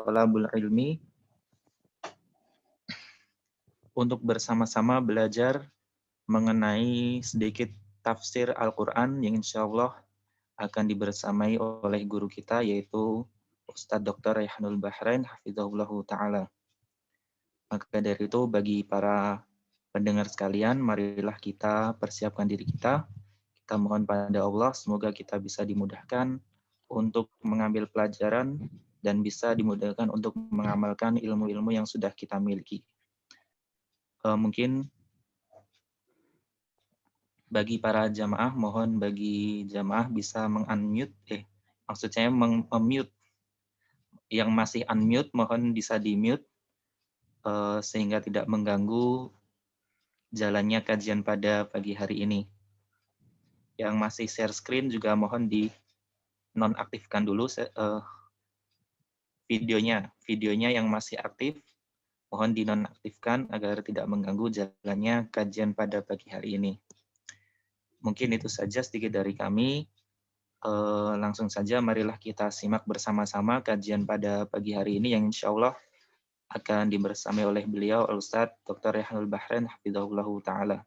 thalabul ilmi untuk bersama-sama belajar mengenai sedikit tafsir Al-Quran yang insya Allah akan dibersamai oleh guru kita yaitu Ustadz Dr. Rayhanul Bahrain hafizahullahu ta'ala. Maka dari itu bagi para pendengar sekalian, marilah kita persiapkan diri kita. Kita mohon pada Allah semoga kita bisa dimudahkan untuk mengambil pelajaran dan bisa dimudahkan untuk mengamalkan ilmu-ilmu yang sudah kita miliki. Mungkin bagi para jamaah, mohon bagi jamaah bisa meng-unmute, maksud saya meng-mute. Yang masih unmute mohon bisa di-mute sehingga tidak mengganggu jalannya kajian pada pagi hari ini. Yang masih share screen juga mohon di nonaktifkan dulu videonya yang masih aktif mohon dinonaktifkan agar tidak mengganggu jalannya kajian pada pagi hari ini. Mungkin itu saja sedikit dari kami. Langsung saja marilah kita simak bersama-sama kajian pada pagi hari ini yang insya Allah akan dibersamai oleh beliau Al-Ustadz Dr. Rayhanul Bahrain hafizahullahu ta'ala.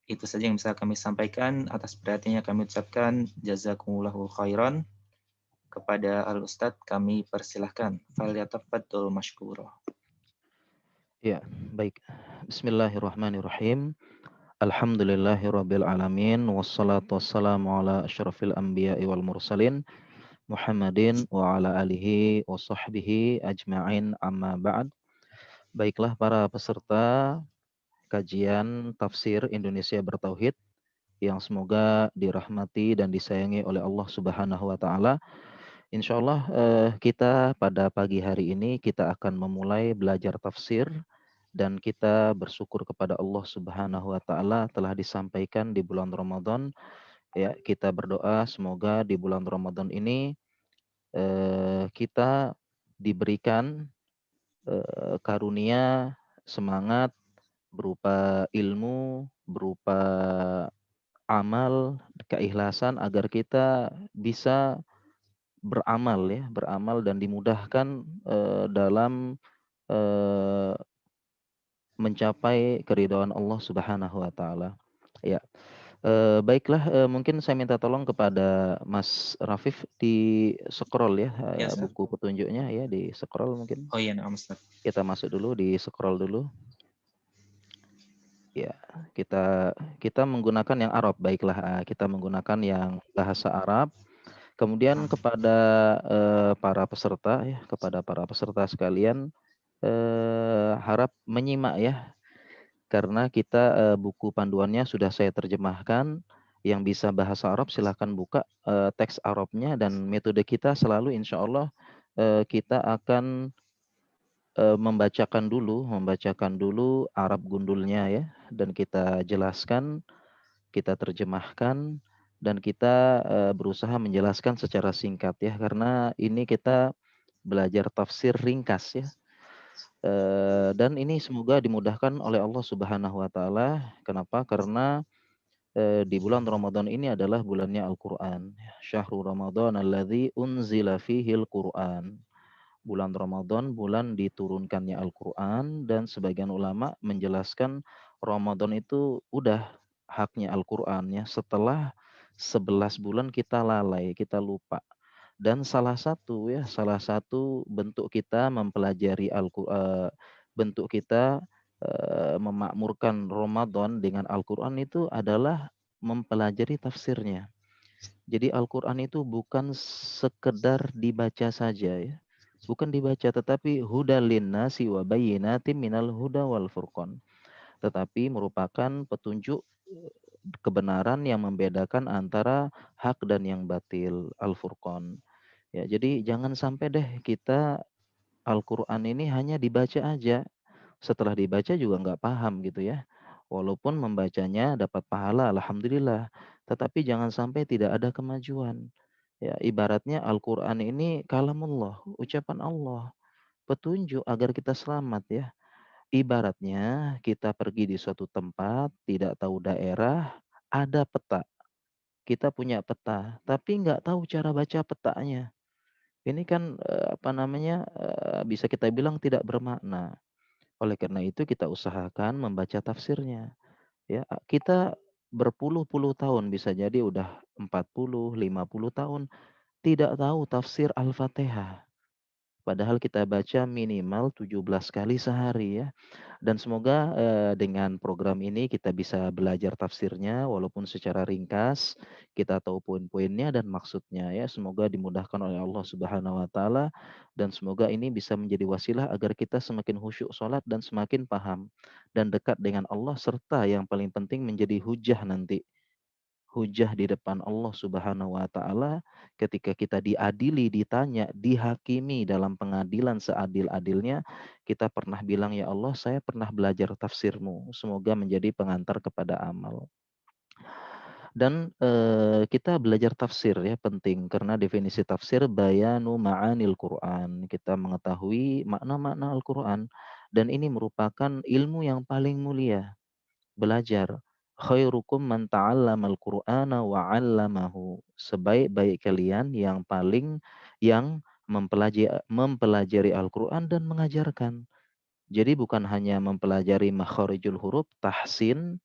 Itu saja yang bisa kami sampaikan. Atas perhatiannya kami ucapkan jazakumullahu khairan. Kepada Al-Ustadz kami persilahkan. Falyatafaddal mashkura. Ya, baik. Bismillahirrahmanirrahim. Alhamdulillahirabbil alamin wassalatu wassalamu ala asyrafil anbiya'i wal mursalin Muhammadin wa ala alihi wa sahbihi ajma'in amma ba'd. Baiklah para peserta kajian tafsir Indonesia Bertauhid yang semoga dirahmati dan disayangi oleh Allah Subhanahu wa taala. Insyaallah kita pada pagi hari ini kita akan memulai belajar tafsir dan kita bersyukur kepada Allah Subhanahu wa taala telah disampaikan di bulan Ramadan. Ya, kita berdoa semoga di bulan Ramadan ini kita diberikan karunia semangat berupa ilmu, berupa amal, keikhlasan agar kita bisa beramal dan dimudahkan dalam eh, mencapai keridhaan Allah Subhanahu wa taala. Ya. Baiklah, mungkin saya minta tolong kepada Mas Rafif di scroll ya, Ya, Ustaz. buku petunjuknya ya, di scroll mungkin. Oh iya, Ustaz. Kita masuk dulu, di scroll dulu. Ya, kita menggunakan yang Arab. Baiklah, kita menggunakan yang bahasa Arab. Kemudian kepada para peserta ya, kepada para peserta sekalian, harap menyimak ya, karena kita buku panduannya sudah saya terjemahkan. Yang bisa bahasa Arab silahkan buka teks Arabnya, dan metode kita selalu insya Allah kita akan membacakan dulu Arab gundulnya ya, dan kita jelaskan, kita terjemahkan, dan kita berusaha menjelaskan secara singkat ya, karena ini kita belajar tafsir ringkas ya. Dan ini semoga dimudahkan oleh Allah Subhanahu wa taala. Kenapa? Karena di bulan Ramadan ini adalah bulannya Al-Qur'an. Syahrul Ramadan alladzi unzila fihil Qur'an. Bulan Ramadan, bulan diturunkannya Al-Qur'an, dan sebagian ulama menjelaskan Ramadan itu udah haknya Al-Qur'an ya. Setelah 11 bulan kita lalai, kita lupa. Dan salah satu bentuk kita mempelajari bentuk kita memakmurkan Ramadan dengan Al-Qur'an itu adalah mempelajari tafsirnya. Jadi Al-Qur'an itu bukan sekedar dibaca saja ya. Bukan dibaca, tetapi hudal linnasi wa bayyinatin minal huda wal furqan. Tetapi merupakan petunjuk kebenaran yang membedakan antara hak dan yang batil, Al-Furqan. Ya, jadi jangan sampai deh kita Al-Quran ini hanya dibaca aja. Setelah dibaca juga nggak paham gitu ya. Walaupun membacanya dapat pahala, alhamdulillah. Tetapi jangan sampai tidak ada kemajuan. Ya, ibaratnya Al-Quran ini kalamullah, ucapan Allah, petunjuk agar kita selamat ya. Ibaratnya kita pergi di suatu tempat, tidak tahu daerah, ada peta. Kita punya peta, tapi nggak tahu cara baca petanya. Ini kan, apa namanya, bisa kita bilang tidak bermakna. Oleh karena itu kita usahakan membaca tafsirnya, ya. Kita berpuluh-puluh tahun, bisa jadi udah 40, 50 tahun, tidak tahu tafsir Al-Fatihah. Padahal kita baca minimal 17 kali sehari ya. Dan semoga, dengan program ini kita bisa belajar tafsirnya walaupun secara ringkas, kita tahu poin-poinnya dan maksudnya ya. Semoga dimudahkan oleh Allah Subhanahu wa taala dan semoga ini bisa menjadi wasilah agar kita semakin khusyuk salat dan semakin paham dan dekat dengan Allah serta yang paling penting menjadi hujah nanti. Hujah di depan Allah Subhanahu wa taala ketika kita diadili, ditanya, dihakimi dalam pengadilan seadil-adilnya, kita pernah bilang, "Ya Allah, saya pernah belajar tafsir-Mu." Semoga menjadi pengantar kepada amal. Dan, kita belajar tafsir ya penting karena definisi tafsir bayanu ma'anil Qur'an. Kita mengetahui makna-makna Al-Qur'an dan ini merupakan ilmu yang paling mulia. Belajar. Khairukum man ta'allamal Qur'ana wa 'allamahu. Sebaik-baik kalian yang mempelajari Al-Qur'an dan mengajarkan. Jadi bukan hanya mempelajari makharijul huruf, tahsin,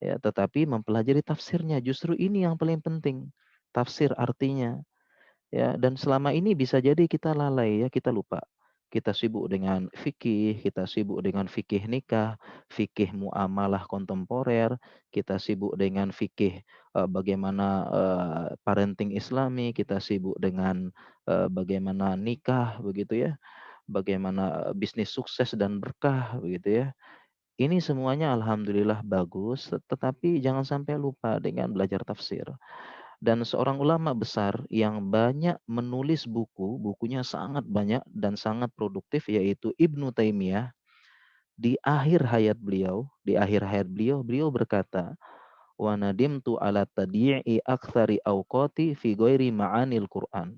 ya, tetapi mempelajari tafsirnya. Justru ini yang paling penting. Tafsir artinya. Ya, dan selama ini bisa jadi kita lalai ya, kita lupa. Kita sibuk dengan fikih, kita sibuk dengan fikih nikah, fikih muamalah kontemporer, kita sibuk dengan fikih bagaimana parenting Islami, kita sibuk dengan bagaimana nikah begitu ya, bagaimana bisnis sukses dan berkah begitu ya. Ini semuanya alhamdulillah bagus, tetapi jangan sampai lupa dengan belajar tafsir. Dan seorang ulama besar yang banyak menulis buku, bukunya sangat banyak dan sangat produktif yaitu Ibnu Taimiyah. Di akhir hayat beliau, beliau berkata, "Wa nadimtu ala tadyi'i aktsari awqati fi ghairi ma'anil Qur'an."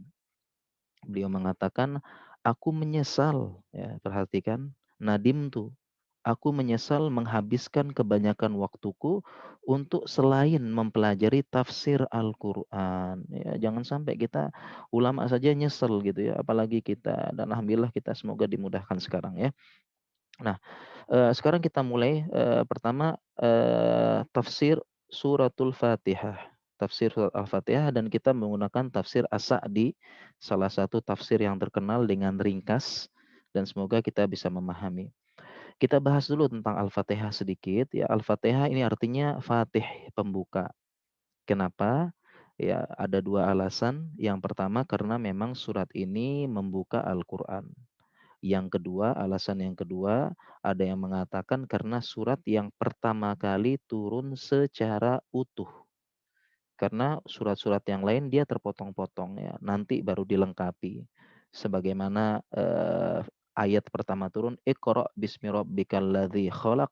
Beliau mengatakan, "Aku menyesal," ya, perhatikan, nadimtu. Aku menyesal menghabiskan kebanyakan waktuku untuk selain mempelajari tafsir Al-Qur'an. Ya, jangan sampai kita ulama saja nyesel gitu ya, apalagi kita dan alhamdulillah kita semoga dimudahkan sekarang ya. Nah, sekarang kita mulai, pertama, tafsir suratul Fatihah. Tafsir surat Al-Fatihah dan kita menggunakan tafsir As-Sa'di, salah satu tafsir yang terkenal dengan ringkas dan semoga kita bisa memahami. Kita bahas dulu tentang Al-Fatihah sedikit ya. Al-Fatihah ini artinya Fatih, pembuka. Kenapa? Ya, ada dua alasan. Yang pertama karena memang surat ini membuka Al-Qur'an. Yang kedua, alasan yang kedua, ada yang mengatakan karena surat yang pertama kali turun secara utuh. Karena surat-surat yang lain dia terpotong-potong ya, nanti baru dilengkapi. Sebagaimana ayat pertama turun, Iqra bismi rabbikal ladzi khalaq.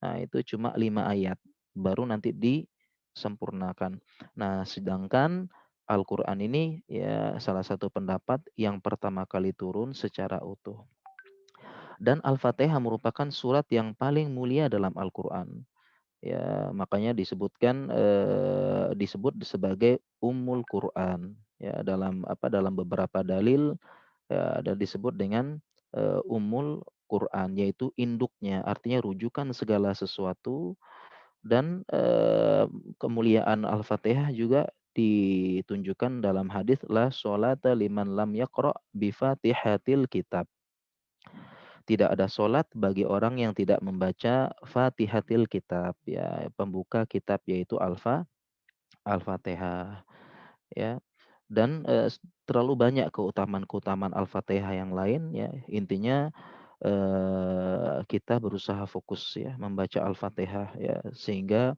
Nah, itu cuma 5 ayat, baru nanti disempurnakan. Nah, sedangkan Al-Qur'an ini ya salah satu pendapat yang pertama kali turun secara utuh. Dan Al-Fatihah merupakan surat yang paling mulia dalam Al-Qur'an. Ya, makanya disebut sebagai Ummul Quran ya dalam beberapa dalil ya, dan disebut dengan Ummul Quran yaitu induknya artinya rujukan segala sesuatu dan kemuliaan Al-Fatihah juga ditunjukkan dalam hadis la sholata liman lam yaqra bi Fatihatil kitab. Tidak ada solat bagi orang yang tidak membaca Fatihatil Kitab ya, pembuka kitab yaitu Al-Fatihah ya. Dan terlalu banyak keutamaan-keutamaan Al-Fatihah yang lain ya. Intinya kita berusaha fokus ya membaca Al-Fatihah ya sehingga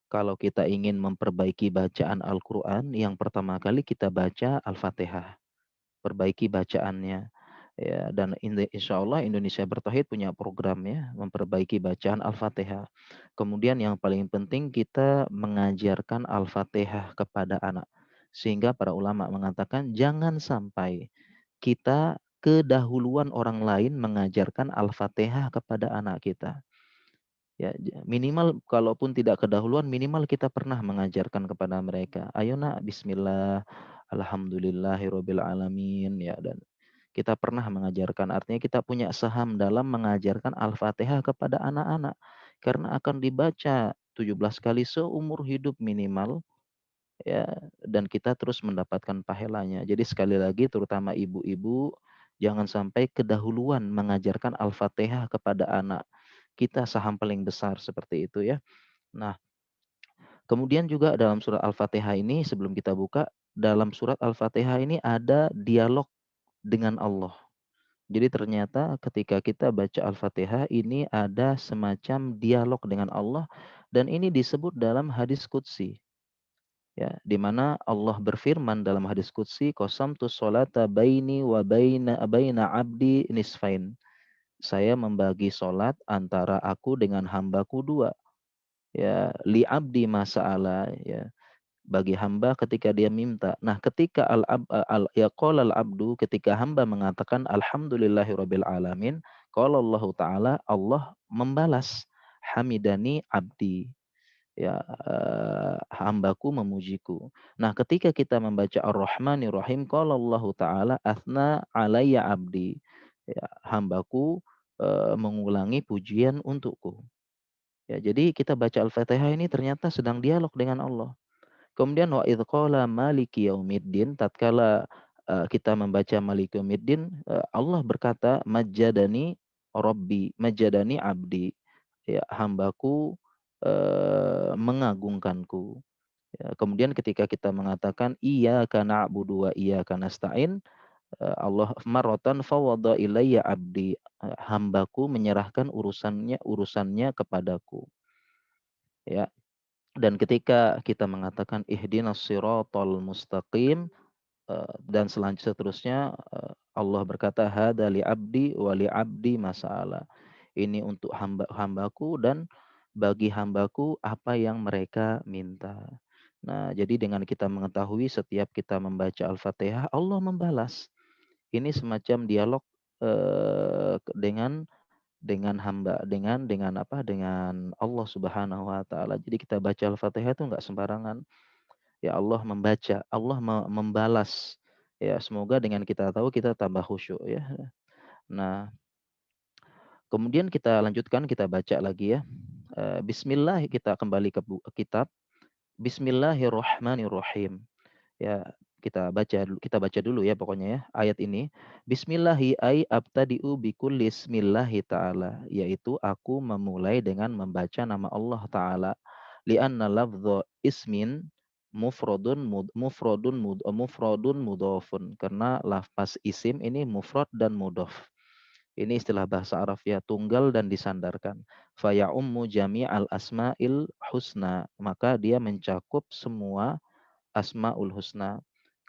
kalau kita ingin memperbaiki bacaan Al-Qur'an yang pertama kali kita baca Al-Fatihah. Perbaiki bacaannya. Ya, dan insya Allah Indonesia Bertauhid punya program ya, memperbaiki bacaan Al-Fatihah. Kemudian yang paling penting kita mengajarkan Al-Fatihah kepada anak. Sehingga para ulama mengatakan jangan sampai kita kedahuluan orang lain mengajarkan Al-Fatihah kepada anak kita. Ya, minimal kalaupun tidak kedahuluan, minimal kita pernah mengajarkan kepada mereka. Ayo nak, bismillah. Alhamdulillahirabbil alamin ya, dan kita pernah mengajarkan, artinya kita punya saham dalam mengajarkan Al-Fatihah kepada anak-anak karena akan dibaca 17 kali seumur hidup minimal ya, dan kita terus mendapatkan pahalanya. Jadi sekali lagi terutama ibu-ibu jangan sampai kedahuluan mengajarkan Al-Fatihah kepada anak. Kita saham paling besar seperti itu ya. Nah, kemudian juga dalam surat Al-Fatihah ini sebelum kita buka, dalam surat Al-Fatihah ini ada dialog dengan Allah. Jadi ternyata ketika kita baca Al-Fatihah ini ada semacam dialog dengan Allah, dan ini disebut dalam hadis qudsi. Ya, di mana Allah berfirman dalam hadis qudsi, qasamtu sholata baini wa baina abdi nisfain. Saya membagi solat antara aku dengan hambaku dua. Ya, li abdi masa'ala, ya, bagi hamba ketika dia minta. Nah, ketika al yaqala al abdu, ketika hamba mengatakan alhamdulillahirabbil alamin, qala Allah taala, Allah membalas hamidani abdi. Ya, hambaku memujiku. Nah, ketika kita membaca Ar-Rahmanir Rahim, qala Allah taala athna alayya abdi. Ya, hambaku mengulangi pujian untukku. Ya, jadi kita baca Al-Fatihah ini ternyata sedang dialog dengan Allah. Kemudian wa idz qala maliki yaumiddin, tatkala kita membaca maliki yaumiddin, Allah berkata majjadani rabbi, majjadani abdi. Ya, hambaku mengagungkanku. Ya, kemudian ketika kita mengatakan iyyaka na'budu wa iyyaka nasta'in, Allah marratan fawada ilayya abdi, hambaku menyerahkan urusannya kepadaku. Ya, dan ketika kita mengatakan ihdinas siratal mustaqim, dan seterusnya, Allah berkata hada li abdi wa li abdi masala. Ini untuk hambaku dan bagi hambaku apa yang mereka minta. Nah, jadi dengan kita mengetahui setiap kita membaca Al-Fatihah, Allah membalas. Ini semacam dialog dengan hamba, dengan apa? Dengan Allah Subhanahu wa taala. Jadi kita baca Al-Fatihah itu enggak sembarangan. Ya, Allah membaca, Allah membalas. Ya, semoga dengan kita tahu kita tambah khusyuk ya. Nah, kemudian kita lanjutkan, kita baca lagi ya. Bismillah, kita kembali ke kitab. Bismillahirrahmanirrahim. Ya, kita baca dulu ya pokoknya ya ayat ini. Bismillahi ay abtadi'u bikulli ismillahi ta'ala, yaitu aku memulai dengan membaca nama Allah taala. Li'anna lafdhu ismin mufradun mudhafun, karena lafaz isim ini mufrad dan mudhaf. Ini istilah bahasa Arab ya, tunggal dan disandarkan. Fa ummu jami'al asma'il husna, maka dia mencakup semua asmaul husna.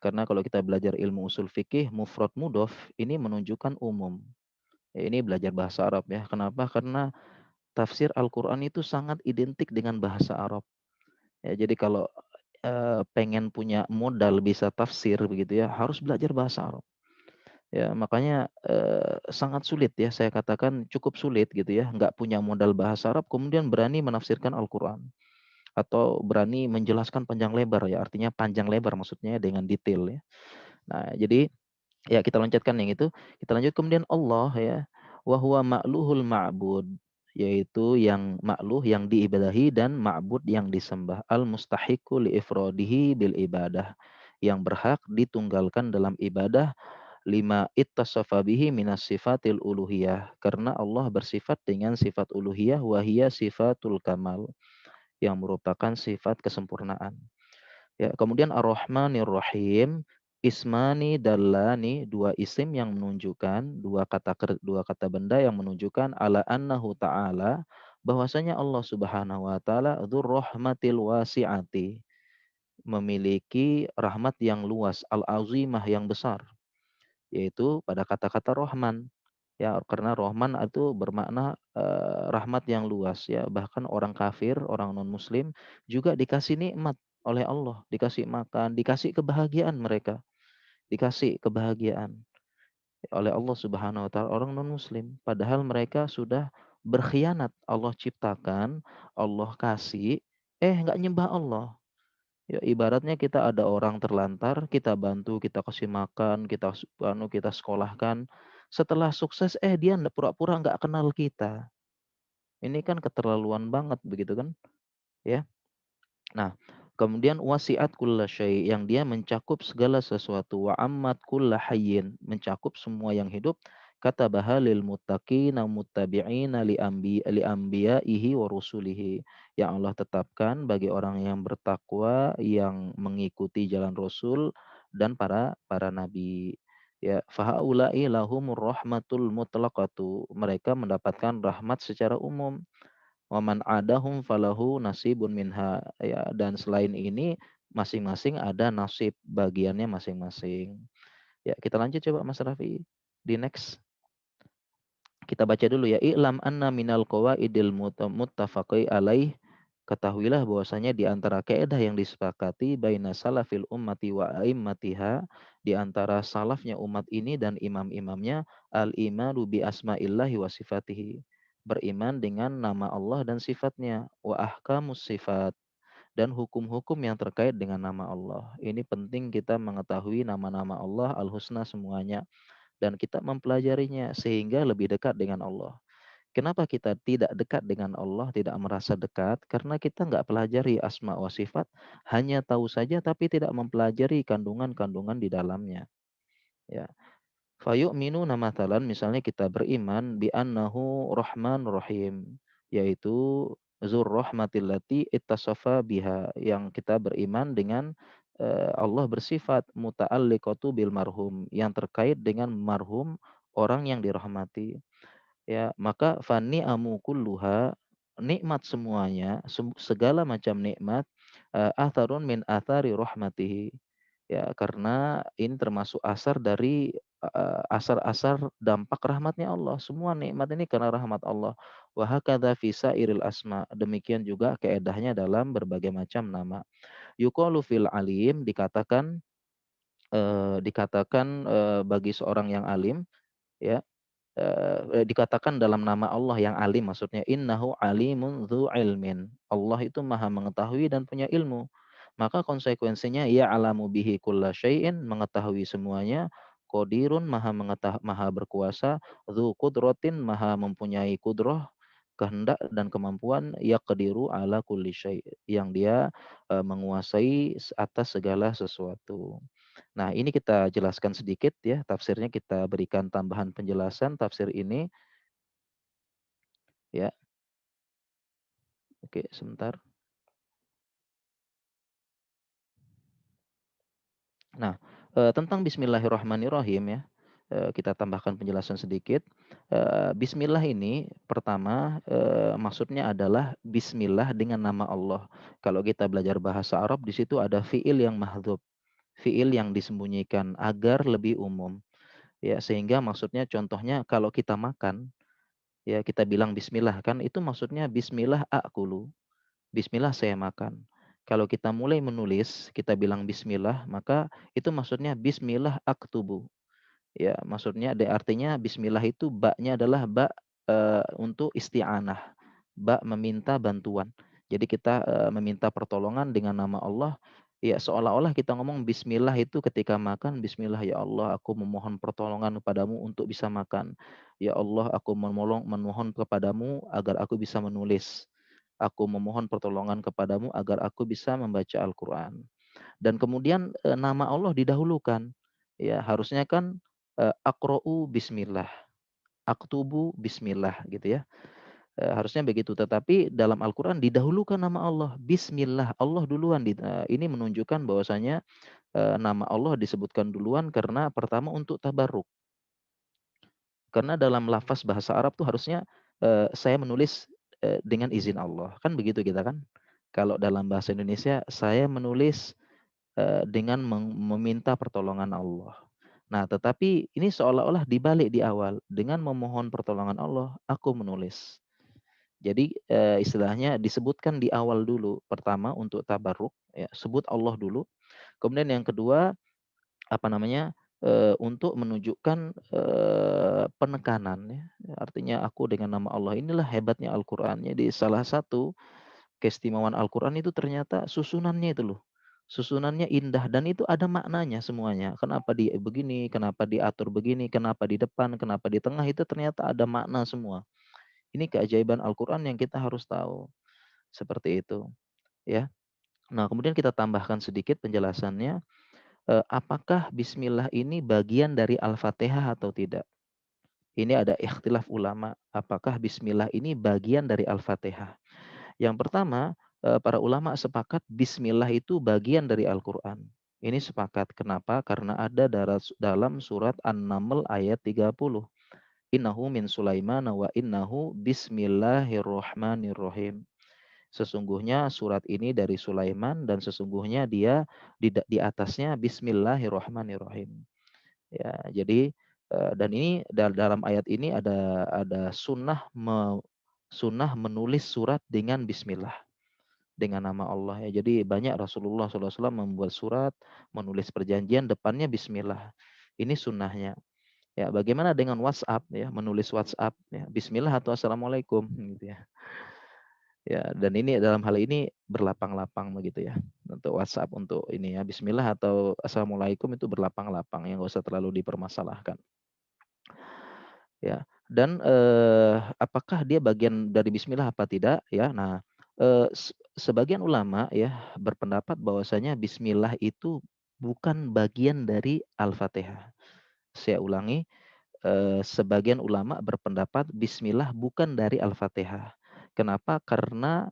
Karena kalau kita belajar ilmu usul fikih, mufrad mudhaf ini menunjukkan umum. Ya, ini belajar bahasa Arab ya. Kenapa? Karena tafsir Al-Qur'an itu sangat identik dengan bahasa Arab. Ya, jadi kalau pengen punya modal bisa tafsir begitu ya, harus belajar bahasa Arab. Ya, makanya sangat sulit ya, saya katakan cukup sulit gitu ya, nggak punya modal bahasa Arab kemudian berani menafsirkan Al-Qur'an atau berani menjelaskan panjang lebar ya, artinya panjang lebar maksudnya dengan detail ya. Nah, jadi ya kita loncatkan yang itu, kita lanjut kemudian Allah ya, wa huwa ma'luhul ma'bud, yaitu yang ma'luh yang diibadahi dan ma'bud yang disembah, al mustahiqu li ifradihi bil ibadah, yang berhak ditunggalkan dalam ibadah, lima ittasafa bihi minas sifatil uluhiyah, karena Allah bersifat dengan sifat uluhiyah, wahiyya sifatul kamal, yang merupakan sifat kesempurnaan. Ya, kemudian Ar-Rahmanir Rahim, ismani dallani, dua isim yang menunjukkan, dua kata benda yang menunjukkan ala annahu ta'ala, bahwasanya Allah Subhanahu wa taala dzur rahmatil wasi'ati, memiliki rahmat yang luas, al-azimah yang besar, yaitu pada kata-kata Rahman. Ya, karena Rahman itu bermakna rahmat yang luas ya. Bahkan orang kafir, orang non muslim juga dikasih nikmat oleh Allah, dikasih makan, dikasih kebahagiaan mereka, dikasih kebahagiaan oleh Allah Subhanahu wa taala, orang non muslim. Padahal mereka sudah berkhianat, Allah ciptakan, Allah kasih, nggak nyembah Allah. Ya, ibaratnya kita ada orang terlantar, kita bantu, kita kasih makan, kita sekolahkan. Setelah sukses, dia pura-pura nggak kenal kita. Ini kan keterlaluan banget begitu kan? Ya. Nah, kemudian wasiat kulla syai yang dia mencakup segala sesuatu wa ammat kulla hayyin, mencakup semua yang hidup. Kata bahalil muttaqina muttabi'ina li anbiya'ihi wa rusulihi, yang Allah tetapkan bagi orang yang bertakwa yang mengikuti jalan Rasul dan para nabi. Ya, fahaula'i lahumur rahmatul mutlaqatu, mereka mendapatkan rahmat secara umum. Waman adahum falahu nasibun minha, ya, dan selain ini masing-masing ada nasib bagiannya masing-masing. Ya, kita lanjut coba Mas Rafi di next. Kita baca dulu ya. I'lam anna minal qawaidil muttafaqi alaih. Ketahuilah bahwasanya di antara kaidah yang disepakati baina salafil ummati wa aimmatiha, di antara salafnya umat ini dan imam-imamnya, al-imanu bi asma'illahi wa sifatihi, beriman dengan nama Allah dan sifatnya, wa ahkamus sifat, dan hukum-hukum yang terkait dengan nama Allah. Ini penting kita mengetahui nama-nama Allah al-husna semuanya dan kita mempelajarinya sehingga lebih dekat dengan Allah. Kenapa kita tidak dekat dengan Allah, tidak merasa dekat? Karena kita nggak pelajari asma wa sifat, hanya tahu saja tapi tidak mempelajari kandungan-kandungan di dalamnya. Ya. Fayu'minuna mathalan, misalnya kita beriman bi annahu rahman rahim, yaitu zur rahmatillati ittasafa biha, yang kita beriman dengan Allah bersifat muta'alliqatu bil marhum, yang terkait dengan marhum, orang yang dirahmati. Ya, maka fani amu kulluha, nikmat semuanya, segala macam nikmat, atharun min athari rahmatihi. Ya, karena ini termasuk asar dari asar-asar dampak rahmatnya Allah. Semua nikmat ini karena rahmat Allah. Wa hakadha fi sairil asma. Demikian juga keedahnya dalam berbagai macam nama. Yuqalu fil alim, dikatakan bagi seorang yang alim, ya, dikatakan dalam nama Allah yang alim, maksudnya innahu alimun dzu ilmin. Allah itu maha mengetahui dan punya ilmu. Maka konsekuensinya ia alamu bihi kulla syai'in, mengetahui semuanya, qadirun, maha berkuasa, dzu qudratin, maha mempunyai kudroh, kehendak dan kemampuan, yaqdiru ala kulli syai', yang dia menguasai atas segala sesuatu. Nah, ini kita jelaskan sedikit ya, tafsirnya kita berikan tambahan penjelasan tafsir ini ya. Oke, sebentar. Nah, tentang bismillahirrahmanirrahim ya, kita tambahkan penjelasan sedikit. Bismillah ini pertama, maksudnya adalah bismillah dengan nama Allah. Kalau kita belajar bahasa Arab, di situ ada fiil yang mahdzuf, fiil yang disembunyikan agar lebih umum. Ya, sehingga maksudnya contohnya kalau kita makan, ya kita bilang bismillah, kan itu maksudnya bismillah akulu. Bismillah saya makan. Kalau kita mulai menulis, kita bilang bismillah, maka itu maksudnya bismillah aktubu. Ya, maksudnya artinya bismillah itu baknya adalah bak untuk isti'anah, bak meminta bantuan. Jadi kita meminta pertolongan dengan nama Allah. Ya, seolah-olah kita ngomong bismillah itu ketika makan, bismillah ya Allah, aku memohon pertolongan kepadamu untuk bisa makan. Ya Allah, aku memohon kepadamu agar aku bisa menulis. Aku memohon pertolongan kepadamu agar aku bisa membaca Al-Quran. Dan kemudian nama Allah didahulukan. Ya, harusnya kan aqra'u bismillah, aktubu bismillah gitu ya. Harusnya begitu, tetapi dalam Al-Qur'an didahulukan nama Allah, bismillah, Allah duluan. Ini menunjukkan bahwasanya nama Allah disebutkan duluan karena pertama untuk tabarruk. Karena dalam lafaz bahasa Arab tuh harusnya saya menulis dengan izin Allah. Kan begitu kita kan? Kalau dalam bahasa Indonesia saya menulis dengan meminta pertolongan Allah. Nah, tetapi ini seolah-olah dibalik di awal. Dengan memohon pertolongan Allah, aku menulis. Jadi istilahnya disebutkan di awal dulu. Pertama untuk tabarruk, ya, sebut Allah dulu. Kemudian yang kedua, apa namanya, untuk menunjukkan penekanan ya. Artinya aku dengan nama Allah, inilah hebatnya Al-Qur'an. Jadi salah satu keistimewaan Al-Qur'an itu ternyata susunannya itu loh. Susunannya indah dan itu ada maknanya semuanya. Kenapa di begini, kenapa diatur begini, kenapa di depan, kenapa di tengah itu ternyata ada makna semua. Ini keajaiban Al-Qur'an yang kita harus tahu. Seperti itu, ya. Nah, kemudian kita tambahkan sedikit penjelasannya, apakah bismillah ini bagian dari Al-Fatihah atau tidak? Ini ada ikhtilaf ulama, apakah bismillah ini bagian dari Al-Fatihah? Yang pertama, para ulama sepakat bismillah itu bagian dari Al-Qur'an. Ini sepakat. Kenapa? Karena ada dalam surat An-Naml ayat 30. Innahu min Sulaiman wa innahu bismillahirrahmanirrahim. Sesungguhnya surat ini dari Sulaiman dan sesungguhnya dia di atasnya bismillahirrahmanirrahim. Ya, jadi dan ini dalam ayat ini ada sunnah menulis surat dengan bismillah, dengan nama Allah ya. Jadi banyak Rasulullah SAW membuat surat, menulis perjanjian depannya bismillah. Ini sunnahnya. Ya, bagaimana dengan WhatsApp ya, menulis WhatsApp ya, bismillah atau assalamualaikum gitu ya. Ya, dan ini dalam hal ini berlapang-lapang begitu ya. Untuk WhatsApp untuk ini ya, bismillah atau assalamualaikum itu berlapang-lapang, yang nggak usah terlalu dipermasalahkan. Ya, dan apakah dia bagian dari bismillah apa tidak ya? Nah, sebagian ulama ya berpendapat bahwasanya bismillah itu bukan bagian dari Al-Fatihah. Saya ulangi, sebagian ulama berpendapat bismillah bukan dari Al-Fatihah. Kenapa? Karena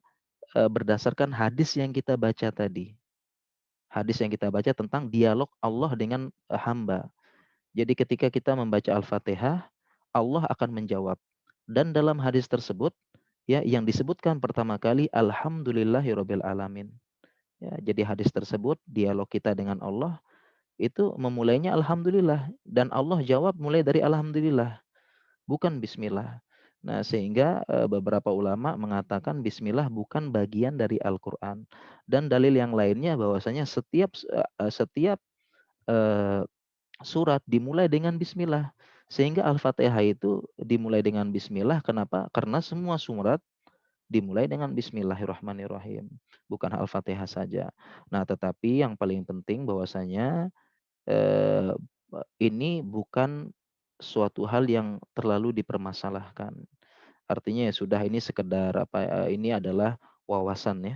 berdasarkan hadis yang kita baca tadi. Hadis yang kita baca tentang dialog Allah dengan hamba. Jadi ketika kita membaca Al-Fatihah, Allah akan menjawab. Dan dalam hadis tersebut, ya yang disebutkan pertama kali alhamdulillahirabbil alamin. Ya, jadi hadis tersebut dialog kita dengan Allah itu memulainya alhamdulillah dan Allah jawab mulai dari alhamdulillah, bukan bismillah. Nah, sehingga beberapa ulama mengatakan bismillah bukan bagian dari Al-Qur'an. Dan dalil yang lainnya bahwasanya setiap eh, surat dimulai dengan bismillah. Sehingga Al-Fatihah itu dimulai dengan bismillah. Kenapa? Karena semua surat dimulai dengan bismillahirrahmanirrahim. Bukan Al-Fatihah saja. Nah, tetapi yang paling penting bahwasanya eh, ini bukan suatu hal yang terlalu dipermasalahkan. Artinya ya sudah, ini sekedar ini adalah wawasan ya.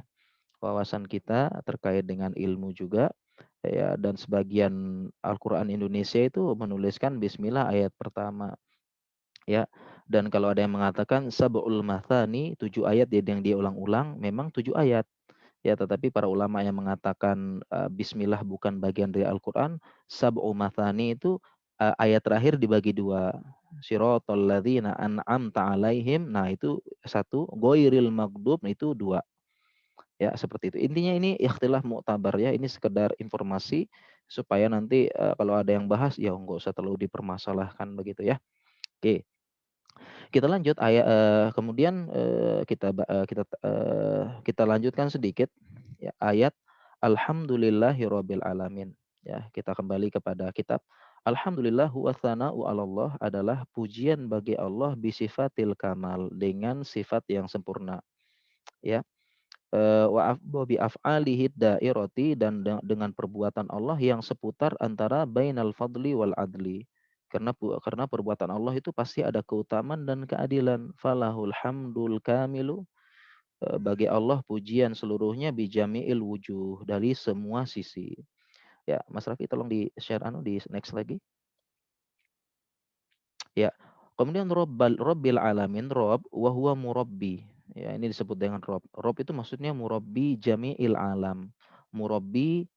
Wawasan kita terkait dengan ilmu juga ya, dan sebagian Al-Qur'an Indonesia itu menuliskan bismillah ayat pertama ya. Dan kalau ada yang mengatakan sab'ul mathani, 7 ayat yang dia ulang-ulang, memang 7 ayat. Ya, tetapi para ulama yang mengatakan bismillah bukan bagian dari Al-Qur'an, sab'u mathani itu ayat terakhir dibagi dua. Siratal ladzina an'amta alaihim, nah itu satu, ghairil maghdub itu dua. Ya, seperti itu. Intinya ini ikhtilaf muktabar ya, ini sekedar informasi supaya nanti kalau ada yang bahas ya nggak usah terlalu dipermasalahkan begitu ya. Oke, kita lanjut kemudian kita lanjutkan sedikit ya, ayat alhamdulillahirabbil alamin. Ya, kita kembali kepada kitab. Alhamdulillah wa tsana'u 'alallah adalah pujian bagi Allah bisifatil kamal, dengan sifat yang sempurna. Ya, wa bi af'alihi dairati, dan dengan perbuatan Allah yang seputar antara bainal fadli wal adli. Karena perbuatan Allah itu pasti ada keutamaan dan keadilan. Falahul hamdul kamilu, bagi Allah pujian seluruhnya bijami'il wujuh, dari semua sisi. Ya, Mas Raffi tolong di-share di next lagi. Ya. Kemudian Rabbil alamin, Rabb wa huwa murabbi. Ya, ini disebut dengan Rabb. Rabb itu maksudnya murabbi jami'il alam. Murabbi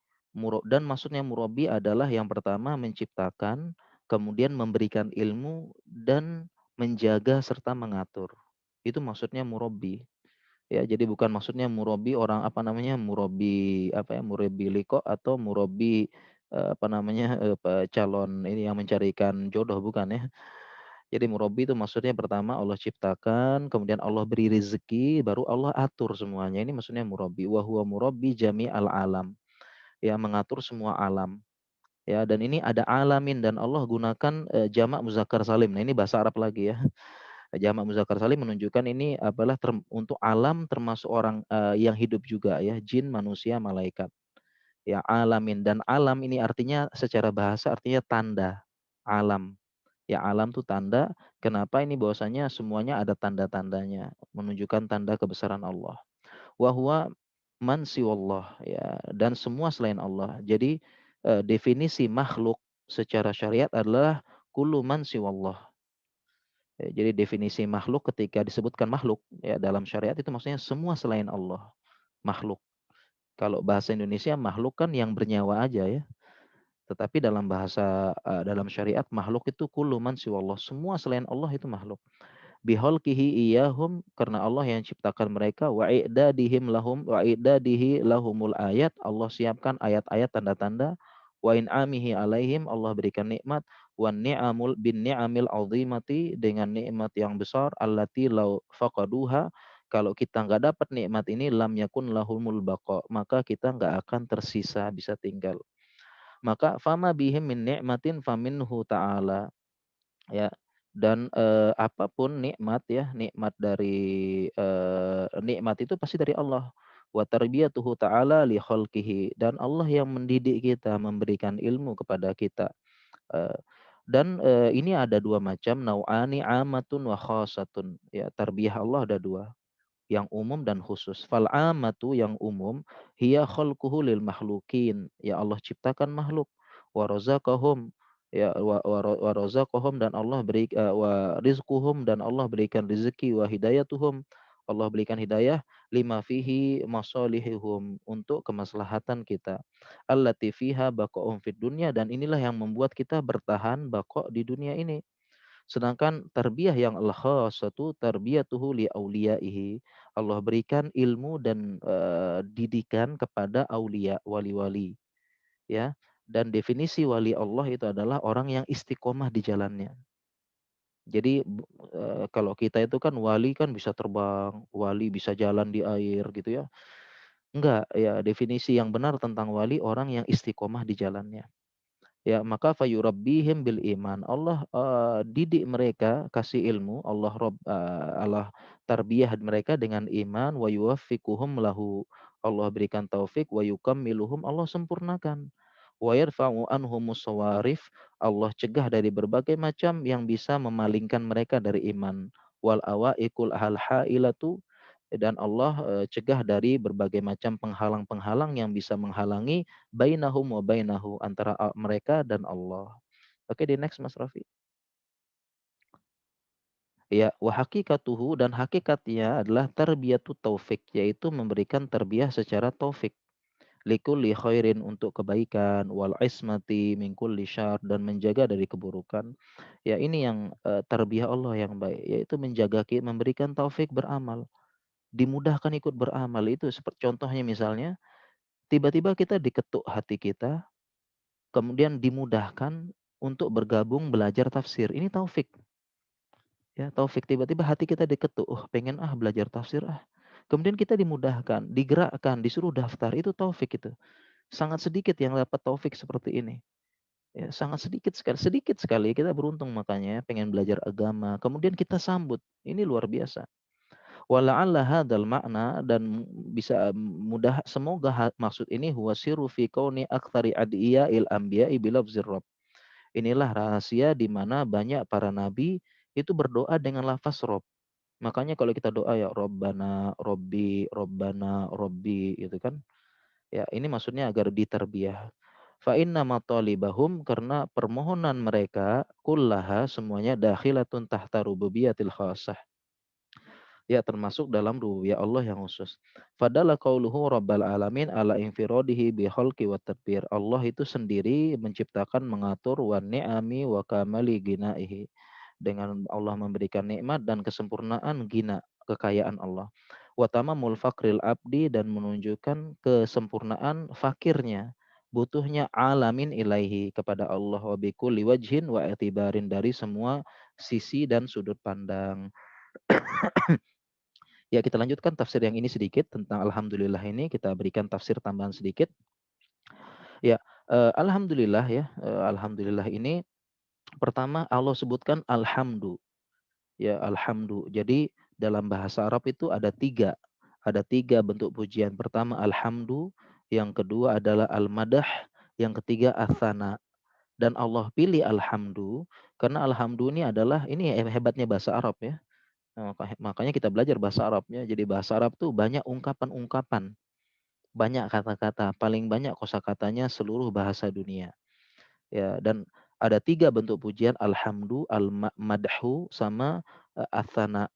dan maksudnya murabbi adalah yang pertama menciptakan, kemudian memberikan ilmu dan menjaga serta mengatur. Itu maksudnya murabbi. Ya, jadi bukan maksudnya murabbi orang apa namanya, murabbi apa ya, murabbi liko atau murabbi apa namanya, calon ini yang mencarikan jodoh, bukan ya. Jadi murabi itu maksudnya pertama Allah ciptakan, kemudian Allah beri rezeki, baru Allah atur semuanya. Ini maksudnya murabi. Wa huwa murabbi jami'al alam. Ya, mengatur semua alam. Ya, dan ini ada alamin, dan Allah gunakan jamak muzakkar salim. Nah, ini bahasa Arab lagi ya. Jamak muzakkar salim menunjukkan ini adalah untuk alam, termasuk orang yang hidup juga ya, jin, manusia, malaikat. Ya, alamin, dan alam ini artinya secara bahasa artinya tanda. Alam. Ya, alam tuh tanda. Kenapa ini? Bahwasanya semuanya ada tanda-tandanya, menunjukkan tanda kebesaran Allah. Wa huwa man siwallah, ya, dan semua selain Allah. Jadi definisi makhluk secara syariat adalah kullu man siwallah. Jadi definisi makhluk ketika disebutkan makhluk ya dalam syariat itu maksudnya semua selain Allah makhluk. Kalau bahasa Indonesia makhluk kan yang bernyawa aja ya. Tetapi dalam bahasa dalam syariat makhluk itu kullu man siwallah, semua selain Allah itu makhluk. Biholkihi iyahum, karena Allah yang ciptakan mereka, wa i'dadihim lahum, wa i'dadihi lahumul ayat, Allah siapkan ayat-ayat tanda-tanda, wa in'amihi alaihim, Allah berikan nikmat, wa ni'amul bin ni'amil azimati, dengan nikmat yang besar, allati law faqaduha, kalau kita nggak dapat nikmat ini, lam yakun lahumul baqa, maka kita nggak akan tersisa bisa tinggal. Maka fama bihim min ni'matin faminhu ta'ala, ya, dan apapun nikmat ya, nikmat dari nikmat itu pasti dari Allah. Wa tarbiyatuhu ta'ala li khalqihi, dan Allah yang mendidik kita, memberikan ilmu kepada kita. Eh, dan ini ada dua macam, nau'ani amatun wa khasatun. Ya, tarbiyah Allah ada dua, yang umum dan khusus. Fal amatu, yang umum, hiya khalquhu lil makhlukin, ya Allah ciptakan makhluk, wa razaqahum, ya wa razaqahum, dan Allah beri wa rizquhum, dan Allah berikan rezeki, wa hidayatuhum, Allah berikan hidayah, lima fihi masalihihum, untuk kemaslahatan kita, allati fiha baqa'um fid dunya, dan inilah yang membuat kita bertahan baqa' di dunia ini. Sedangkan tarbiyah yang al-khassatu tarbiyatuhu li auliyaihi. Allah berikan ilmu dan didikan kepada aulia, wali-wali, ya. Dan definisi wali Allah itu adalah orang yang istiqomah di jalannya. Jadi kalau kita itu kan wali kan bisa terbang, wali bisa jalan di air gitu ya. Enggak, ya, definisi yang benar tentang wali orang yang istiqomah di jalannya. Ya, maka fayurabbihim bil iman. Allah didik mereka, kasih ilmu, Allah tarbiyah mereka dengan iman, wa yuwaffiquhum lahu. Allah berikan taufik, wa yukammiluhum, Allah sempurnakan. Wa yarfa'u anhumus sawarif, Allah cegah dari berbagai macam yang bisa memalingkan mereka dari iman. Wal awaiqul hailatu, dan Allah cegah dari berbagai macam penghalang-penghalang yang bisa menghalangi bainahum wa bainahu, antara mereka dan Allah. Oke, di next Mas Rafi. Ya, wa hakikatuhu, dan hakikatnya adalah tarbiyatu taufik, yaitu memberikan tarbiyah secara taufik. Likulli khairin, untuk kebaikan, wal ismati min kulli syarr, dan menjaga dari keburukan. Ya, ini yang tarbiyah Allah yang baik, yaitu menjaga, memberikan taufik beramal, dimudahkan ikut beramal. Itu seperti contohnya misalnya tiba-tiba kita diketuk hati kita, kemudian dimudahkan untuk bergabung belajar tafsir. Ini taufik. Ya, taufik, tiba-tiba hati kita diketuk, oh pengen belajar tafsir ah. Kemudian kita dimudahkan, digerakkan, disuruh daftar, itu taufik itu. Sangat sedikit yang dapat taufik seperti ini. Ya, sangat sedikit sekali kita beruntung, makanya pengen belajar agama, kemudian kita sambut. Ini luar biasa. Wala'alla hadzal makna, dan bisa mudah, semoga maksud ini huwa sirru fi kauni aktsari adiya'il anbiya'i bilafzir rabb. Inilah rahasia di mana banyak para nabi itu berdoa dengan lafaz Rob. Makanya kalau kita doa ya Robbana, Robbi, Robbana, Robbi, gitu kan. Ya, ini maksudnya agar ditarbiyah. Fa inna matalibahum, karena permohonan mereka kullaha, semuanya dakhilatun tahta rububiyatil khassah. Ya, termasuk dalam rububiyah Allah yang khusus. Fadala qauluhu rabbal alamin ala infiradihi bi khalqi wa tadbir. Allah itu sendiri menciptakan, mengatur, wa ni'ami wa kamali ginaihi. Dengan Allah memberikan nikmat dan kesempurnaan gina, kekayaan Allah. Wa tamamul fakril abdi, dan menunjukkan kesempurnaan fakirnya, butuhnya alamin ilaihi, kepada Allah, wa bikulli wajhin wa itibarin, dari semua sisi dan sudut pandang. Ya, kita lanjutkan tafsir yang ini sedikit tentang alhamdulillah ini, kita berikan tafsir tambahan sedikit. Ya, alhamdulillah ya, alhamdulillah ini pertama Allah sebutkan alhamdu. Ya, alhamdu. Jadi dalam bahasa Arab itu ada tiga bentuk pujian. Pertama alhamdu, yang kedua adalah al-madah, yang ketiga ats-tsana. Dan Allah pilih alhamdu karena alhamdu ini adalah ini hebatnya bahasa Arab ya. Nah, makanya kita belajar bahasa Arabnya. Jadi bahasa Arab tuh banyak ungkapan-ungkapan, banyak kata-kata, paling banyak kosakatanya seluruh bahasa dunia. Ya, dan ada 3 bentuk pujian, alhamdu, al-madhu, sama ats-tsana.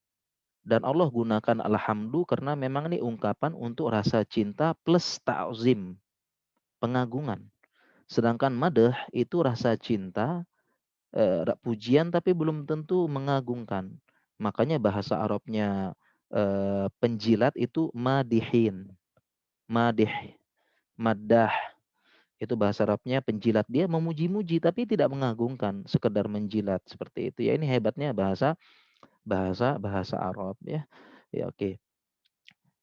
Dan Allah gunakan alhamdu karena memang ini ungkapan untuk rasa cinta plus ta'zim, pengagungan. Sedangkan madah itu rasa cinta, pujian tapi belum tentu mengagungkan. Makanya bahasa Arabnya penjilat itu madihin, madih, madah. Itu bahasa Arabnya penjilat. Dia memuji-muji tapi tidak mengagungkan, sekedar menjilat seperti itu. Ya ini hebatnya bahasa bahasa bahasa Arab ya. Ya oke.